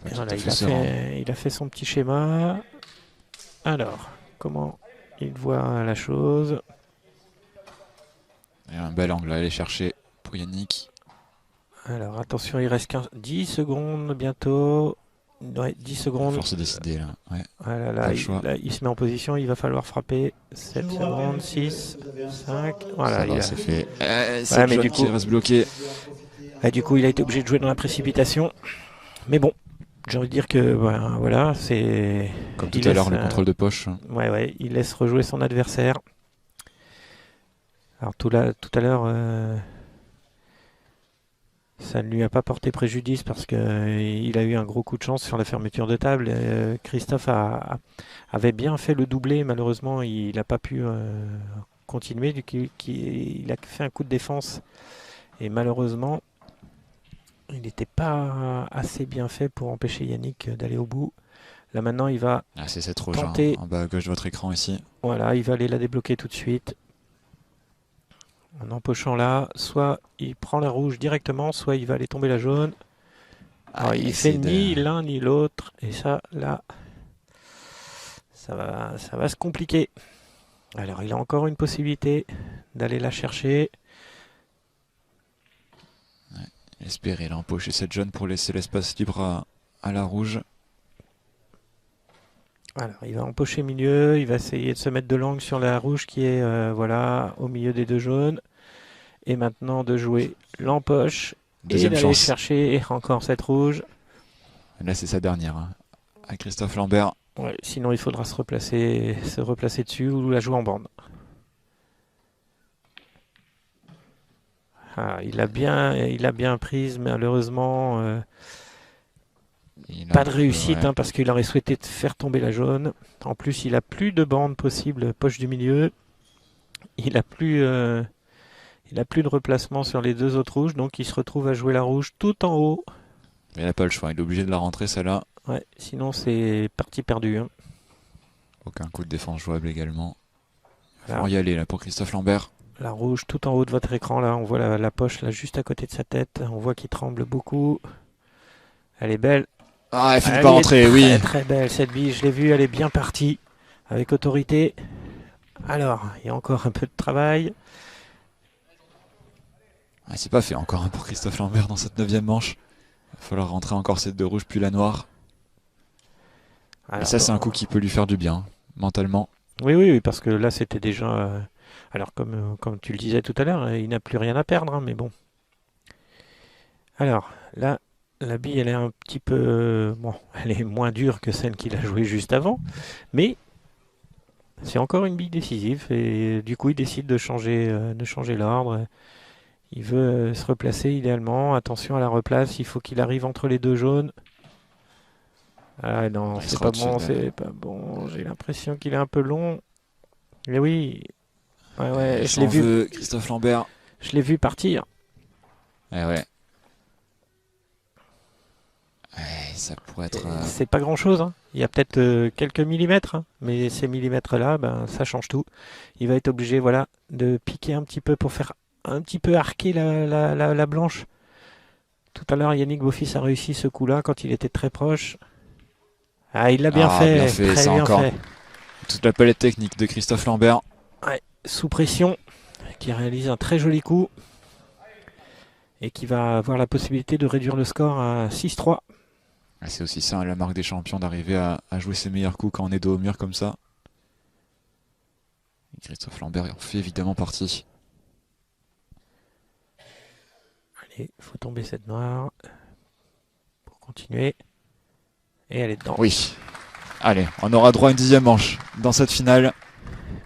Ouais, voilà, tout à fait serein. il a fait son petit schéma. Alors, comment il voit la chose? Et un bel angle à aller chercher pour Yannick. Alors, attention, il reste 10 secondes bientôt. Ouais, 10 secondes. Force décidée là. Ouais. Voilà, Pas le choix. là, il se met en position, il va falloir frapper. 7 secondes, 6, 5. Voilà, Ça il va, a... c'est fait. Ouais, mais John du qui coup, reste bloqué. du coup, il a été obligé de jouer dans la précipitation. Mais bon, j'ai envie de dire que ben, voilà, c'est. Comme tout il à l'heure, laisse, le contrôle de poche. Ouais, ouais, il laisse rejouer son adversaire. Alors tout à l'heure, ça ne lui a pas porté préjudice parce que il a eu un gros coup de chance sur la fermeture de table. Christophe avait bien fait le doublé, malheureusement il n'a pas pu continuer. Du coup, il a fait un coup de défense et malheureusement il n'était pas assez bien fait pour empêcher Yannick d'aller au bout. Là maintenant il va Ah, c'est cette rouge tenter. en bas à gauche de votre écran ici. Voilà, il va aller la débloquer tout de suite. En empochant là, soit il prend la rouge directement, soit il va aller tomber la jaune. Alors, il fait ni l'un ni l'autre. Et ça, là, ça va se compliquer. Alors, il a encore une possibilité d'aller la chercher. Espérer l'empocher cette jaune pour laisser l'espace libre à la rouge. Alors, il va empocher milieu. Il va essayer de se mettre de l'angle sur la rouge qui est voilà, au milieu des 2 jaunes. Et maintenant de jouer l'empoche et d'aller chercher encore cette rouge. Là, c'est sa dernière. Hein. À Christophe Lambert. Ouais, sinon, il faudra se replacer dessus ou la jouer en bande. Ah, il a bien prise, mais malheureusement, pas de réussite ouais. Hein, parce qu'il aurait souhaité faire tomber la jaune. En plus, il a plus de bande possible, poche du milieu. Il a plus de replacement sur les 2 autres rouges, donc il se retrouve à jouer la rouge tout en haut. Mais il n'a pas le choix, il est obligé de la rentrer celle-là. Ouais, sinon c'est parti perdu. Hein. Aucun coup de défense jouable également. Il Voilà. faut y aller là pour Christophe Lambert. La rouge tout en haut de votre écran, là, on voit la poche là juste à côté de sa tête. On voit qu'il tremble beaucoup. Elle est belle. Ah, elle finit par rentrer, oui. Très très belle cette bille, je l'ai vue, elle est bien partie avec autorité. Alors, il y a encore un peu de travail. Ah, c'est pas fait encore hein, pour Christophe Lambert dans cette 9e manche. Il va falloir rentrer encore cette 2 rouges puis la noire. Alors, et ça, c'est un coup qui peut lui faire du bien, mentalement. Oui, parce que là, c'était déjà... Alors, comme tu le disais tout à l'heure, il n'a plus rien à perdre, hein, mais bon. Alors, là, la bille, elle est un petit peu... bon, elle est moins dure que celle qu'il a jouée juste avant, mais c'est encore une bille décisive, et du coup, il décide de changer l'ordre. Il veut se replacer idéalement. Attention à la replace, il faut qu'il arrive entre les 2 jaunes. Ah non, c'est pas bon, J'ai l'impression qu'il est un peu long. Mais oui, ouais, je l'ai vu. Christophe Lambert. Je l'ai vu partir. Ouais. Ça pourrait être. C'est pas grand chose. Hein. Il y a peut-être quelques millimètres, hein, mais ces millimètres-là, ben, ça change tout. Il va être obligé, voilà, de piquer un petit peu pour faire un petit peu arquer la blanche. Tout à l'heure, Yannick Beaufils a réussi ce coup-là quand il était très proche. Ah, il l'a bien fait, bien fait, très ça bien encore. fait. Toute la palette technique de Christophe Lambert. Ouais, sous pression, qui réalise un très joli coup et qui va avoir la possibilité de réduire le score à 6-3. C'est aussi ça, la marque des champions, d'arriver à jouer ses meilleurs coups quand on est dos au mur comme ça. Et Christophe Lambert en fait évidemment partie. Allez, il faut tomber cette noire pour continuer. Et elle est dedans. Oui. Allez, on aura droit à une 10e manche dans cette finale.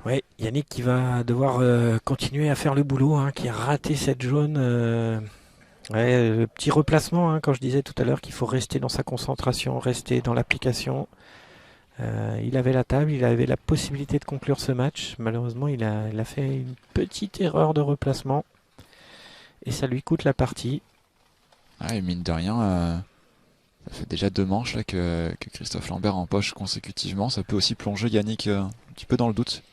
Oui, Yannick qui va devoir continuer à faire le boulot, hein, qui a raté cette jaune. Le petit replacement, hein, quand je disais tout à l'heure qu'il faut rester dans sa concentration, rester dans l'application. Il avait la table, il avait la possibilité de conclure ce match. Malheureusement, il a fait une petite erreur de replacement. Et ça lui coûte la partie. Et mine de rien, ça fait déjà 2 manches là, que Christophe Lambert empoche consécutivement. Ça peut aussi plonger Yannick un petit peu dans le doute.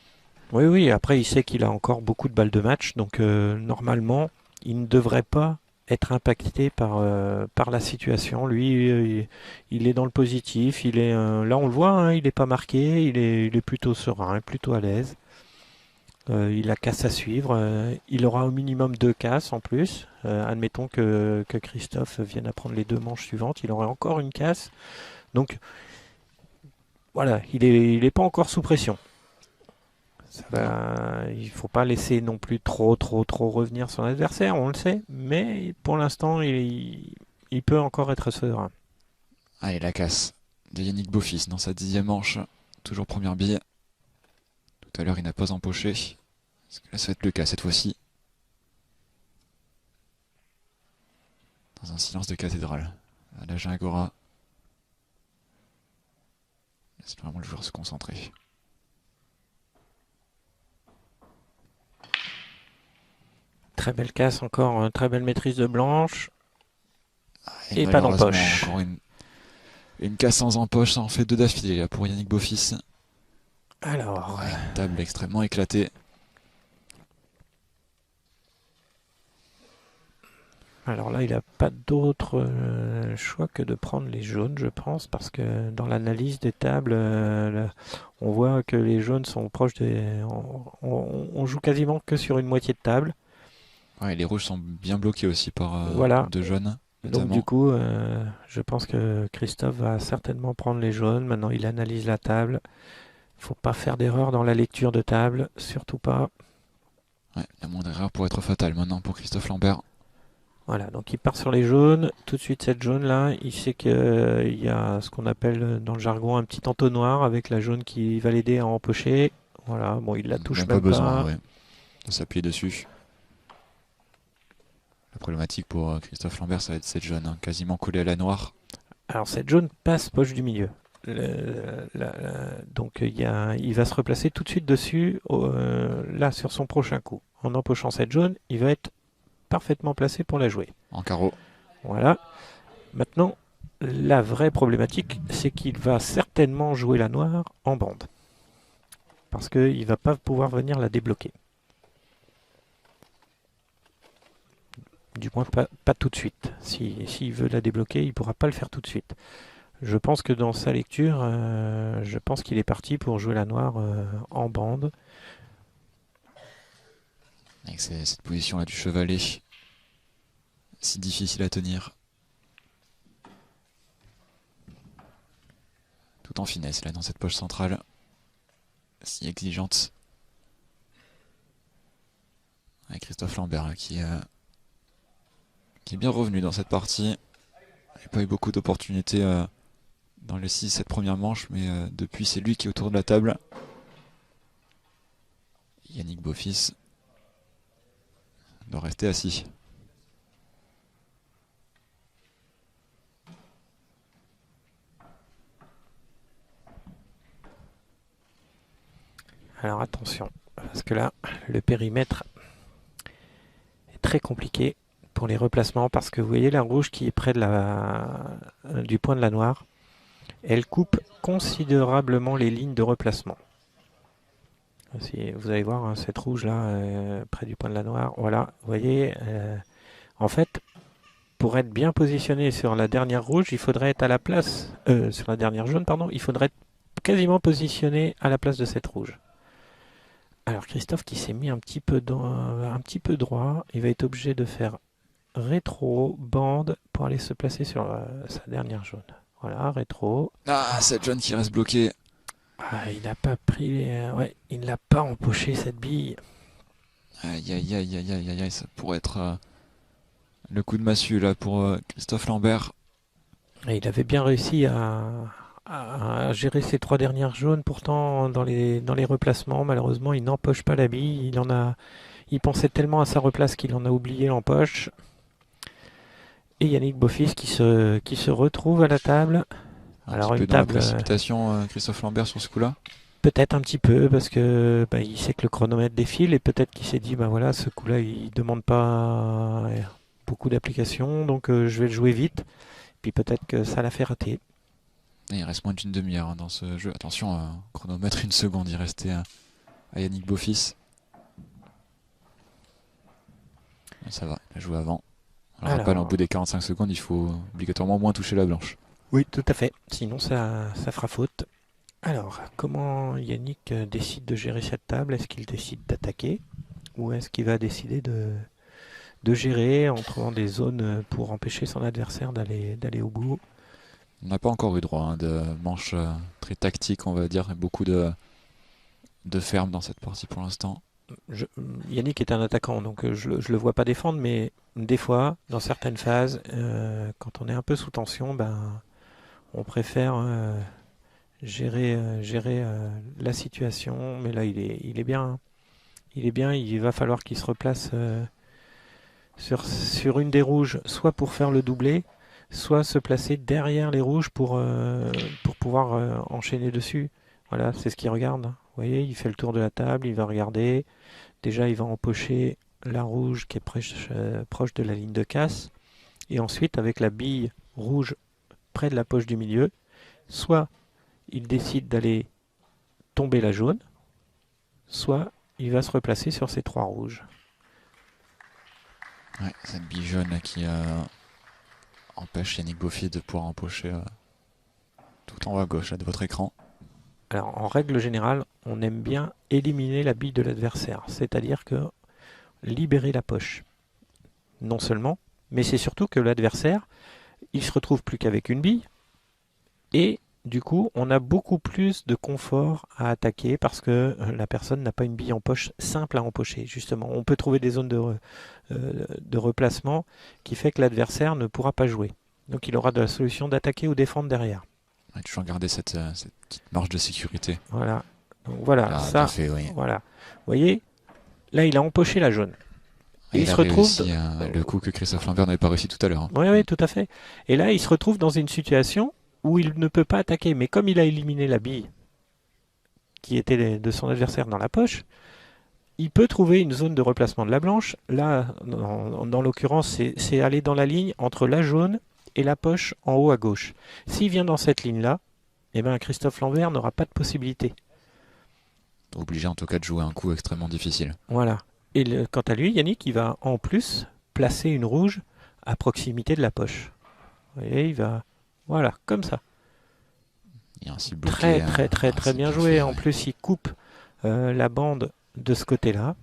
Oui, après il sait qu'il a encore beaucoup de balles de match. Donc normalement, il ne devrait pas être impacté par la situation. Lui, il est dans le positif. Là, on le voit, hein, il n'est pas marqué. Il est plutôt serein, plutôt à l'aise. Il a casse à suivre. Il aura au minimum 2 casses en plus. Admettons que Christophe vienne à prendre les 2 manches suivantes. Il aurait encore une casse. Donc, voilà, il est pas encore sous pression. Il ne faut pas laisser non plus trop revenir son adversaire, on le sait. Mais pour l'instant, il peut encore être serein. Allez, la casse de Yannick Beaufils dans sa 10e manche. Toujours première bille. Tout à l'heure, il n'a pas empoché. Est-ce que là, ça va être le cas cette fois-ci? Dans un silence de cathédrale. À la Gingora. Laisse vraiment le joueur se concentrer. Très belle casse encore, très belle maîtrise de blanche. Et pas malheureusement, d'empoche. Encore une casse sans empoche, ça en fait 2 d'affilée là pour Yannick Beaufils. Alors, Une table extrêmement éclatée. Alors là, il n'a pas d'autre choix que de prendre les jaunes, je pense, parce que dans l'analyse des tables, on voit que les jaunes sont proches des... On joue quasiment que sur une moitié de table. Et les rouges sont bien bloqués aussi par Voilà. 2 jaunes. Donc Notamment. du coup, je pense que Christophe va certainement prendre les jaunes. Maintenant, il analyse la table. Il ne faut pas faire d'erreur dans la lecture de table, surtout pas. La moindre erreur pourrait être fatale maintenant pour Christophe Lambert. Voilà, donc il part sur les jaunes. Tout de suite, cette jaune-là, il sait qu'il y a ce qu'on appelle dans le jargon un petit entonnoir avec la jaune qui va l'aider à empocher. Voilà, bon, il la touche même pas besoin pas. de s'appuyer dessus. La problématique pour Christophe Lambert, ça va être cette jaune, hein, quasiment collée à la noire. Alors cette jaune passe poche du milieu. Donc il va se replacer tout de suite dessus, là sur son prochain coup. En empochant cette jaune, il va être parfaitement placé pour la jouer. En carreau. Voilà. Maintenant, la vraie problématique, c'est qu'il va certainement jouer la noire en bande. Parce qu'il ne va pas pouvoir venir la débloquer. Du moins, pas tout de suite. S'il veut la débloquer, il ne pourra pas le faire tout de suite. Je pense que dans sa lecture, je pense qu'il est parti pour jouer la noire en bande. Avec cette position-là du chevalet, si difficile à tenir. Tout en finesse, là, dans cette poche centrale, si exigeante. Avec Christophe Lambert, là, qui est bien revenu dans cette partie. Il n'a pas eu beaucoup d'opportunités dans les 6-7 premières manches, mais depuis, c'est lui qui est autour de la table. Yannick Beaufils doit rester assis. Alors attention, parce que là, le périmètre est très compliqué pour les replacements, parce que vous voyez la rouge qui est près de du point de la noire. Elle coupe considérablement les lignes de replacement. Si vous allez voir, hein, cette rouge là, près du point de la noire, voilà, vous voyez, en fait, pour être bien positionné sur la dernière rouge, il faudrait être à la place, sur la dernière jaune, pardon, il faudrait être quasiment positionné à la place de cette rouge. Alors Christophe qui s'est mis un petit peu droit, il va être obligé de faire rétro, bande, pour aller se placer sur sa dernière jaune. Voilà, rétro. Ah, cette jaune qui reste bloquée. Ah, il n'a pas pris, ouais, il n'a pas empoché cette bille. Aïe, aïe, aïe, aïe, aïe, aïe, ça pourrait être le coup de massue là pour Christophe Lambert. Et il avait bien réussi à gérer ses 3 dernières jaunes, pourtant dans les replacements, malheureusement il n'empoche pas la bille, il pensait tellement à sa replace qu'il en a oublié l'empoche. Et Yannick Beaufils qui se retrouve à la table. Alors petit peu dans la précipitation, Christophe Lambert sur ce coup-là. Peut-être un petit peu parce que il sait que le chronomètre défile et peut-être qu'il s'est dit voilà, ce coup-là il demande pas beaucoup d'application, donc je vais le jouer vite. Puis peut-être que ça l'a fait rater. Et il reste moins d'une demi-heure dans ce jeu. Attention, chronomètre 1 seconde, il restait à Yannick Beaufils. Ça va, il a joué avant. On rappelle, au bout des 45 secondes, il faut obligatoirement au moins toucher la blanche. Oui, tout à fait. Sinon, ça fera faute. Alors, comment Yannick décide de gérer cette table? Est-ce qu'il décide d'attaquer? Ou est-ce qu'il va décider de gérer en trouvant des zones pour empêcher son adversaire d'aller au bout? On n'a pas encore eu droit de manches très tactiques, on va dire, et beaucoup de ferme dans cette partie pour l'instant. Yannick est un attaquant, donc je le vois pas défendre, mais des fois, dans certaines phases, quand on est un peu sous tension, on préfère gérer la situation. Mais là, il est bien. Hein. Il est bien. Il va falloir qu'il se replace sur une des rouges, soit pour faire le doublé, soit se placer derrière les rouges pour pouvoir enchaîner dessus. Voilà, c'est ce qu'il regarde. Vous voyez, il fait le tour de la table, il va regarder. Déjà, il va empocher la rouge qui est proche de la ligne de casse. Et ensuite, avec la bille rouge près de la poche du milieu, soit il décide d'aller tomber la jaune, soit il va se replacer sur ces 3 rouges. Ouais, cette bille jaune qui empêche Yannick Beaufils de pouvoir empocher tout en haut à gauche là, de votre écran. Alors, en règle générale, on aime bien éliminer la bille de l'adversaire, c'est-à-dire que libérer la poche. Non seulement, mais c'est surtout que l'adversaire, il se retrouve plus qu'avec une bille, et du coup, on a beaucoup plus de confort à attaquer parce que la personne n'a pas une bille en poche simple à empocher. Justement, on peut trouver des zones de replacement qui fait que l'adversaire ne pourra pas jouer. Donc, il aura de la solution d'attaquer ou défendre derrière. Ouais, toujours garder cette petite marge de sécurité. Voilà. Donc voilà, ça. Fait, oui. Voilà. Vous voyez, là, il a empoché la jaune. Et il se retrouve le coup que Christophe Lambert n'avait pas réussi tout à l'heure. Hein. Oui, tout à fait. Et là, il se retrouve dans une situation où il ne peut pas attaquer. Mais comme il a éliminé la bille qui était de son adversaire dans la poche, il peut trouver une zone de replacement de la blanche. Là, dans l'occurrence, c'est aller dans la ligne entre la jaune et la poche en haut à gauche. S'il vient dans cette ligne-là, eh ben, Christophe Lambert n'aura pas de possibilité. Obligé en tout cas de jouer un coup extrêmement difficile. Voilà. Et quant à lui, Yannick, il va en plus placer une rouge à proximité de la poche. Vous voyez, il va... Voilà, comme ça. Il est ainsi bloqué, très bien joué. Fait, en plus, il coupe la bande de ce côté-là.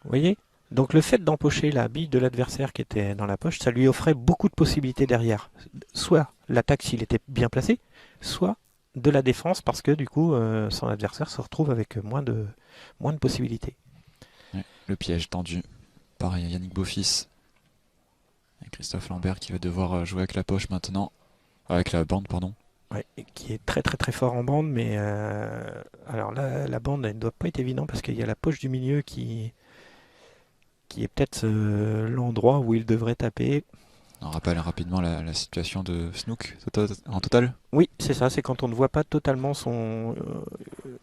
Vous voyez? Donc le fait d'empocher la bille de l'adversaire qui était dans la poche, ça lui offrait beaucoup de possibilités derrière. Soit l'attaque s'il était bien placé, soit de la défense parce que du coup son adversaire se retrouve avec moins de possibilités. Ouais, le piège tendu par Yannick Beaufils. Et Christophe Lambert qui va devoir jouer avec la poche maintenant. Avec la bande, pardon. Ouais, qui est très fort en bande, mais alors là, la bande elle ne doit pas être évidente parce qu'il y a la poche du milieu qui est peut-être l'endroit où il devrait taper. On rappelle rapidement la situation de Snook en total. Oui, c'est ça, c'est quand on ne voit pas totalement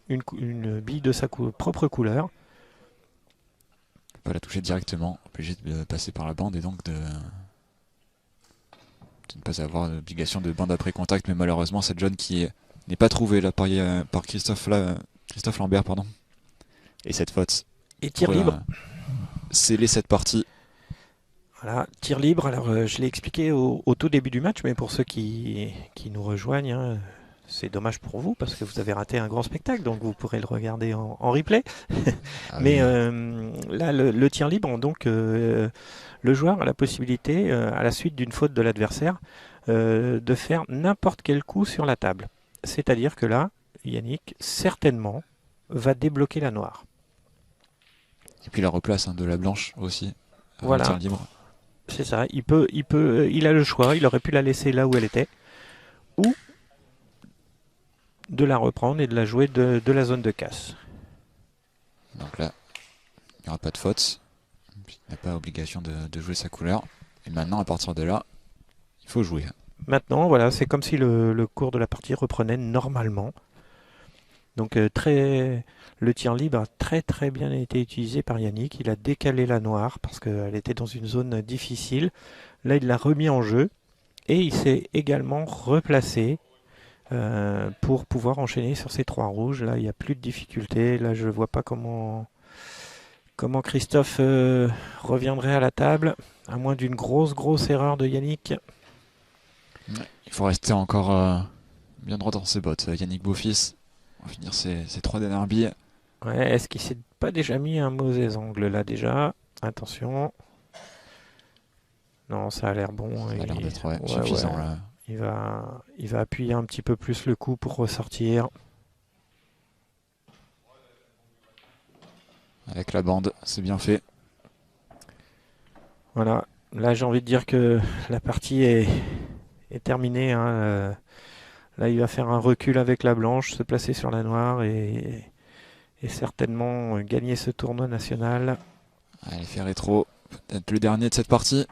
une bille de sa propre couleur. On peut pas la toucher directement, obligé de passer par la bande et donc de de ne pas avoir l'obligation de bande après contact, mais malheureusement cette jaune qui n'est pas trouvée là par Christophe Lambert, pardon. Et cette faute. Et tir libre. Sceller cette partie. Voilà, tir libre. Alors je l'ai expliqué au tout début du match, mais pour ceux qui nous rejoignent, hein, c'est dommage pour vous parce que vous avez raté un grand spectacle, donc vous pourrez le regarder en replay. Mais là, le tir libre, donc le joueur a la possibilité, à la suite d'une faute de l'adversaire, de faire n'importe quel coup sur la table. C'est-à-dire que là, Yannick, certainement, va débloquer la noire. Et puis la replace de la blanche aussi. Voilà. Tir libre. C'est ça. Il a le choix. Il aurait pu la laisser là où elle était, ou de la reprendre et de la jouer de la zone de casse. Donc là, il n'y aura pas de faute. Il n'a pas obligation de jouer sa couleur. Et maintenant, à partir de là, il faut jouer. Maintenant, voilà, c'est comme si le cours de la partie reprenait normalement. Donc le tir libre a très bien été utilisé par Yannick. Il a décalé la noire parce qu'elle était dans une zone difficile. Là, il l'a remis en jeu. Et il s'est également replacé pour pouvoir enchaîner sur ces 3 rouges. Là, il n'y a plus de difficulté. Là, je ne vois pas comment Christophe reviendrait à la table, à moins d'une grosse erreur de Yannick. Il faut rester encore bien droit dans ses bottes. Yannick Beaufils, on va finir ses 3 dernières billes. Ouais, est-ce qu'il s'est pas déjà mis un mauvais angle là déjà? Attention. Non, ça a l'air bon. Ça a l'air d'être suffisant là. Il va appuyer un petit peu plus le coup pour ressortir. Avec la bande, c'est bien fait. Voilà, là j'ai envie de dire que la partie est terminée. Là il va faire un recul avec la blanche, se placer sur la noire et certainement gagner ce tournoi national. Allez, faire rétro, peut-être le dernier de cette partie.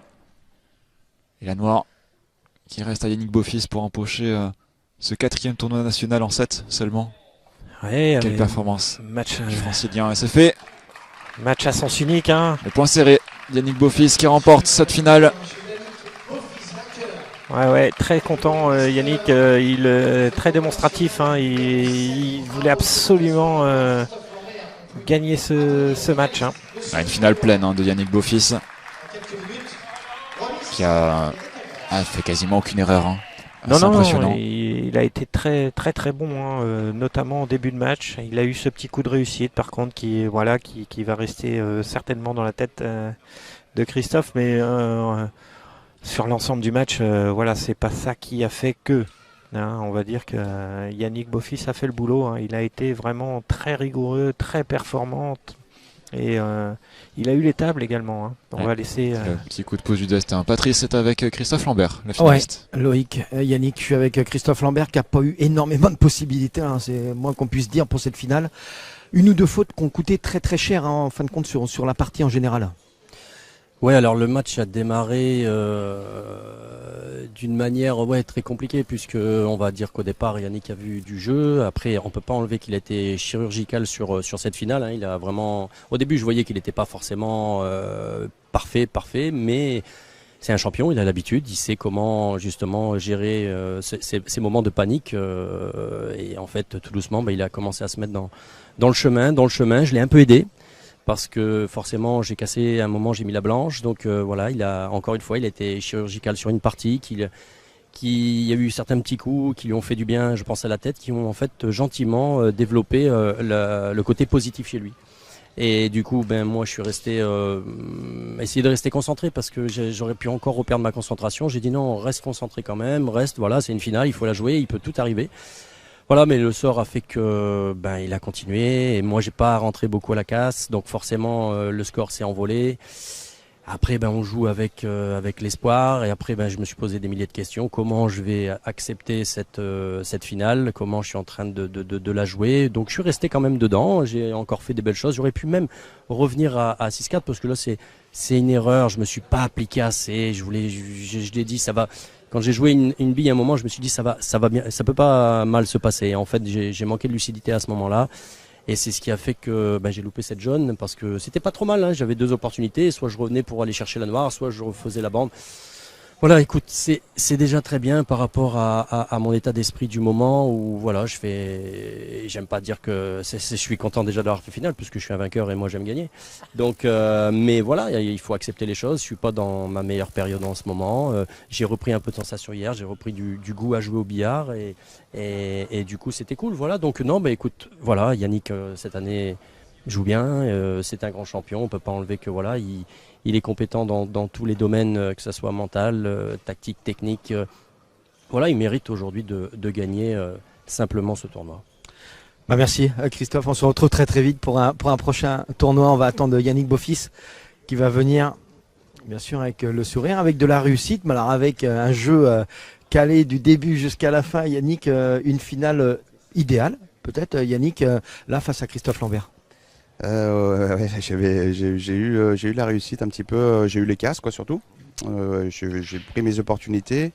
Et la noire qui reste à Yannick Beaufils pour empocher ce 4e tournoi national en 7 seulement. Ouais, quelle performance match du francilien, c'est fait. Match à sens unique. Le point serré, Yannick Beaufils qui remporte cette finale. Ouais, très content Yannick, il très démonstratif, il voulait absolument gagner ce match. Une finale pleine de Yannick Beaufils qui a fait quasiment aucune erreur. Non, il a été très bon, notamment au début de match. Il a eu ce petit coup de réussite par contre qui va rester certainement dans la tête de Christophe, mais sur l'ensemble du match, c'est pas ça qui a fait que. On va dire que Yannick Beaufils a fait le boulot. Il a été vraiment très rigoureux, très performant. Et il a eu les tables également. On va laisser. Le petit coup de pouce du destin. Patrice, c'est avec Christophe Lambert, le finaliste. Ouais, Loïc, Yannick, je suis avec Christophe Lambert qui n'a pas eu énormément de possibilités. C'est moins qu'on puisse dire pour cette finale. 1 ou 2 fautes qui ont coûté très cher en fin de compte sur la partie en général. Ouais, alors le match a démarré d'une manière très compliquée puisque on va dire qu'au départ Yannick a vu du jeu. Après, on peut pas enlever qu'il a été chirurgical sur cette finale. Il a vraiment. Au début, je voyais qu'il n'était pas forcément parfait, mais c'est un champion. Il a l'habitude. Il sait comment justement gérer ces moments de panique. Et en fait, tout doucement, il a commencé à se mettre dans le chemin. Je l'ai un peu aidé. Parce que forcément j'ai cassé à un moment, j'ai mis la blanche, donc il a encore une fois il a été chirurgical sur une partie, il y a eu certains petits coups qui lui ont fait du bien, je pense à la tête, qui ont en fait gentiment développé le côté positif chez lui. Et du coup moi je suis resté essayer de rester concentré parce que j'aurais pu encore reperdre ma concentration. J'ai dit non, reste concentré quand même, c'est une finale, il faut la jouer, il peut tout arriver. Voilà, mais le sort a fait que il a continué et moi j'ai pas rentré beaucoup à la casse, donc forcément le score s'est envolé. Après on joue avec l'espoir et après je me suis posé des milliers de questions. Comment je vais accepter cette finale? Comment je suis en train de la jouer? Donc je suis resté quand même dedans. J'ai encore fait des belles choses. J'aurais pu même revenir à 6-4 parce que là c'est une erreur. Je me suis pas appliqué assez. Je l'ai dit, ça va. Quand j'ai joué une bille à un moment, je me suis dit ça va bien, ça peut pas mal se passer. En fait, j'ai manqué de lucidité à ce moment-là. Et c'est ce qui a fait que j'ai loupé cette jaune parce que c'était pas trop mal. J'avais 2 opportunités. Soit je revenais pour aller chercher la noire, soit je refaisais la bande. Voilà, écoute, c'est déjà très bien par rapport à mon état d'esprit du moment où voilà, j'aime pas dire que je suis content déjà d'avoir fait finale puisque je suis un vainqueur et moi j'aime gagner. Donc, mais voilà, il faut accepter les choses. Je suis pas dans ma meilleure période en ce moment. J'ai repris un peu de sensation hier, j'ai repris du goût à jouer au billard et du coup c'était cool. Voilà, donc non, mais écoute, voilà, Yannick cette année joue bien, c'est un grand champion. On peut pas enlever que voilà, il est compétent dans tous les domaines, que ce soit mental, tactique, technique. Voilà, il mérite aujourd'hui de gagner simplement ce tournoi. Bah merci Christophe, on se retrouve très très vite pour un prochain tournoi. On va attendre Yannick Beaufils qui va venir bien sûr avec le sourire, avec de la réussite, mais alors avec un jeu calé du début jusqu'à la fin. Yannick, une finale idéale peut-être Yannick, là face à Christophe Lambert. Ouais, j'ai eu la réussite un petit peu, j'ai eu les casses quoi surtout. J'ai pris mes opportunités,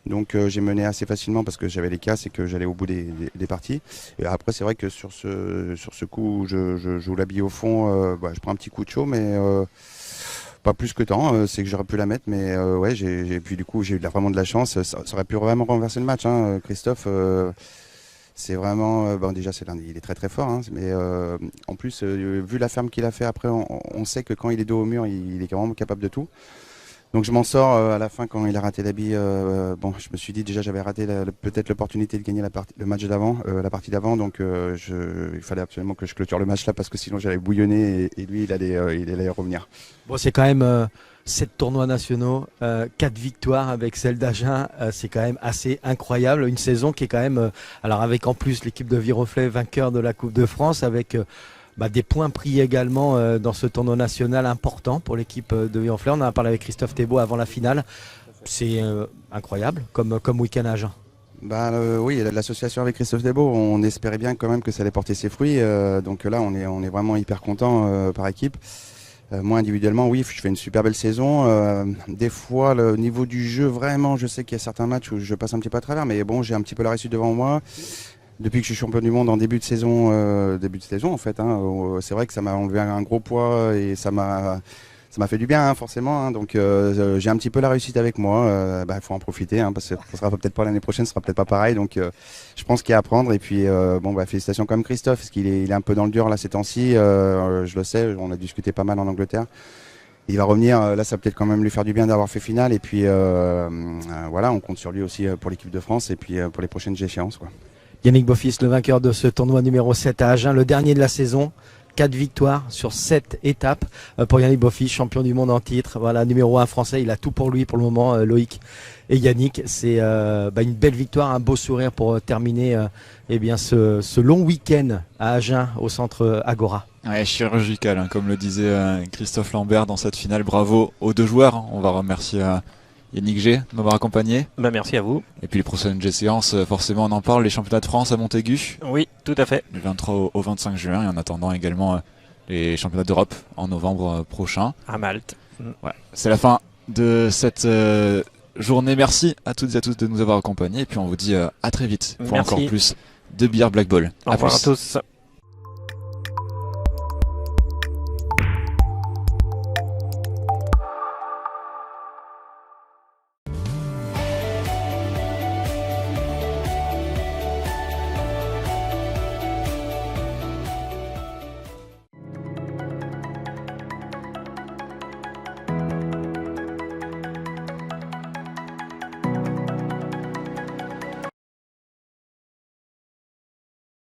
donc j'ai mené assez facilement parce que j'avais les casses et que j'allais au bout des parties. Et après c'est vrai que sur ce coup où je joue la bille au fond, je prends un petit coup de chaud, mais pas plus que tant. C'est que j'aurais pu la mettre, mais ouais, puis du coup j'ai eu vraiment de la chance. Ça aurait pu vraiment renverser le match, hein, Christophe. C'est vraiment, bon déjà il est très très fort, hein, mais en plus vu la ferme qu'il a fait après, on sait que quand il est dos au mur, il est vraiment capable de tout. Donc je m'en sors à la fin quand il a raté la bille. Bon, je me suis dit déjà j'avais raté peut-être l'opportunité de gagner le match d'avant, la partie d'avant, donc il fallait absolument que je clôture le match là parce que sinon j'allais bouillonner et lui il allait revenir. Bon, c'est quand même 7 tournois nationaux, 4 victoires avec celle d'Agen, c'est quand même assez incroyable. Une saison qui est quand même, alors avec en plus l'équipe de Viroflay vainqueur de la Coupe de France, avec des points pris également dans ce tournoi national important pour l'équipe de Viroflay. On en a parlé avec Christophe Thébault avant la finale. C'est incroyable comme week-end à Agen. Oui, l'association avec Christophe Thébault, on espérait bien quand même que ça allait porter ses fruits. Donc là, on est vraiment hyper content par équipe. Moi individuellement, oui, je fais une super belle saison. Des fois, au niveau du jeu, vraiment, je sais qu'il y a certains matchs où je passe un petit peu à travers, mais bon, j'ai un petit peu la réussite devant moi. Depuis que je suis champion du monde en début de saison en fait, hein, c'est vrai que ça m'a enlevé un gros poids et ça m'a fait du bien, hein, forcément. Hein, donc j'ai un petit peu la réussite avec moi. Faut en profiter, hein, parce que ça sera peut-être pas l'année prochaine, ce sera peut-être pas pareil. Donc je pense qu'il y a à apprendre. Et puis félicitations quand même Christophe, parce qu'il est un peu dans le dur là ces temps-ci. Je le sais, on a discuté pas mal en Angleterre. Il va revenir, là ça va peut-être quand même lui faire du bien d'avoir fait finale. Et puis voilà, on compte sur lui aussi pour l'équipe de France et puis pour les prochaines échéances, quoi. Yannick Beaufils, le vainqueur de ce tournoi numéro 7 à Agen, le dernier de la saison. 4 victoires sur 7 étapes pour Yannick Beaufils, champion du monde en titre. Voilà, numéro 1 français, il a tout pour lui pour le moment, Loïc et Yannick. C'est une belle victoire, un beau sourire pour terminer ce long week-end à Agen au centre Agora. Ouais, chirurgical, hein, comme le disait Christophe Lambert dans cette finale. Bravo aux deux joueurs. On va remercier Yannick G de m'avoir accompagné. Merci à vous. Et puis les prochaines séances, forcément on en parle, les championnats de France à Montaigu. Oui, tout à fait. Du 23 au 25 juin et en attendant également les championnats d'Europe en novembre prochain. À Malte. Ouais. C'est la fin de cette journée. Merci à toutes et à tous de nous avoir accompagnés et puis on vous dit à très vite pour encore plus de billard Black Ball. Au revoir à tous.